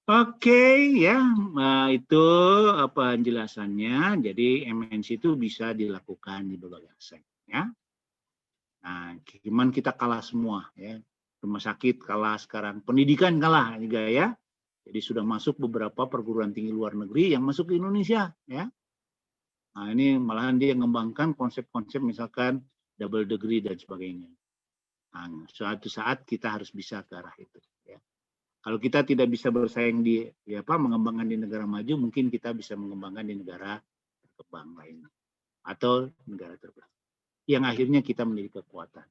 Oke, ya, itu penjelasannya. Jadi MNC itu bisa dilakukan di berbagai aspek. Ya. Nah, cuman kita kalah semua, ya. Rumah sakit kalah sekarang, pendidikan kalah juga ya. Jadi sudah masuk beberapa perguruan tinggi luar negeri yang masuk ke Indonesia, ya. Nah, ini malahan dia mengembangkan konsep-konsep misalkan double degree dan sebagainya. Nah, suatu saat kita harus bisa ke arah itu. Ya. Kalau kita tidak bisa bersaing di mengembangkan di negara maju, mungkin kita bisa mengembangkan di negara berkembang lainnya atau negara terbaik. Yang akhirnya kita memiliki kekuatan.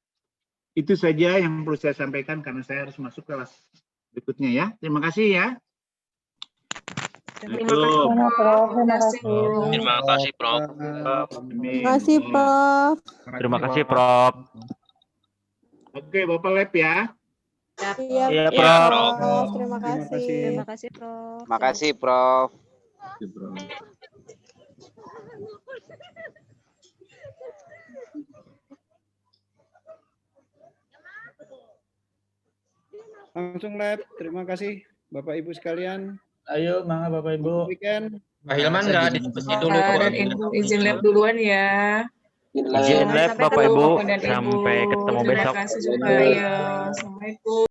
Itu saja yang perlu saya sampaikan karena saya harus masuk kelas berikutnya ya. Terima kasih ya. Terima kasih, Prof. Terima kasih. Terima kasih, Prof. Terima kasih, Prof. Terima kasih, Prof. Oke, Bapak Lab ya. Iya, Iya, Prof. Prof. Terima kasih. Terima kasih, Prof. Makasih, Prof. Langsung lab. Terima kasih Bapak Ibu sekalian. Ayo, mangga Bapak Ibu. Weekend. Pak Hilman nggak diskusi dulu. Bapak dan Ibu izin lab duluan ya. Izin lab, Sampai Bapak ketemu, Ibu. Bapak dan Ibu. Sampai ketemu Terima besok. kasih juga ya. Assalamualaikum.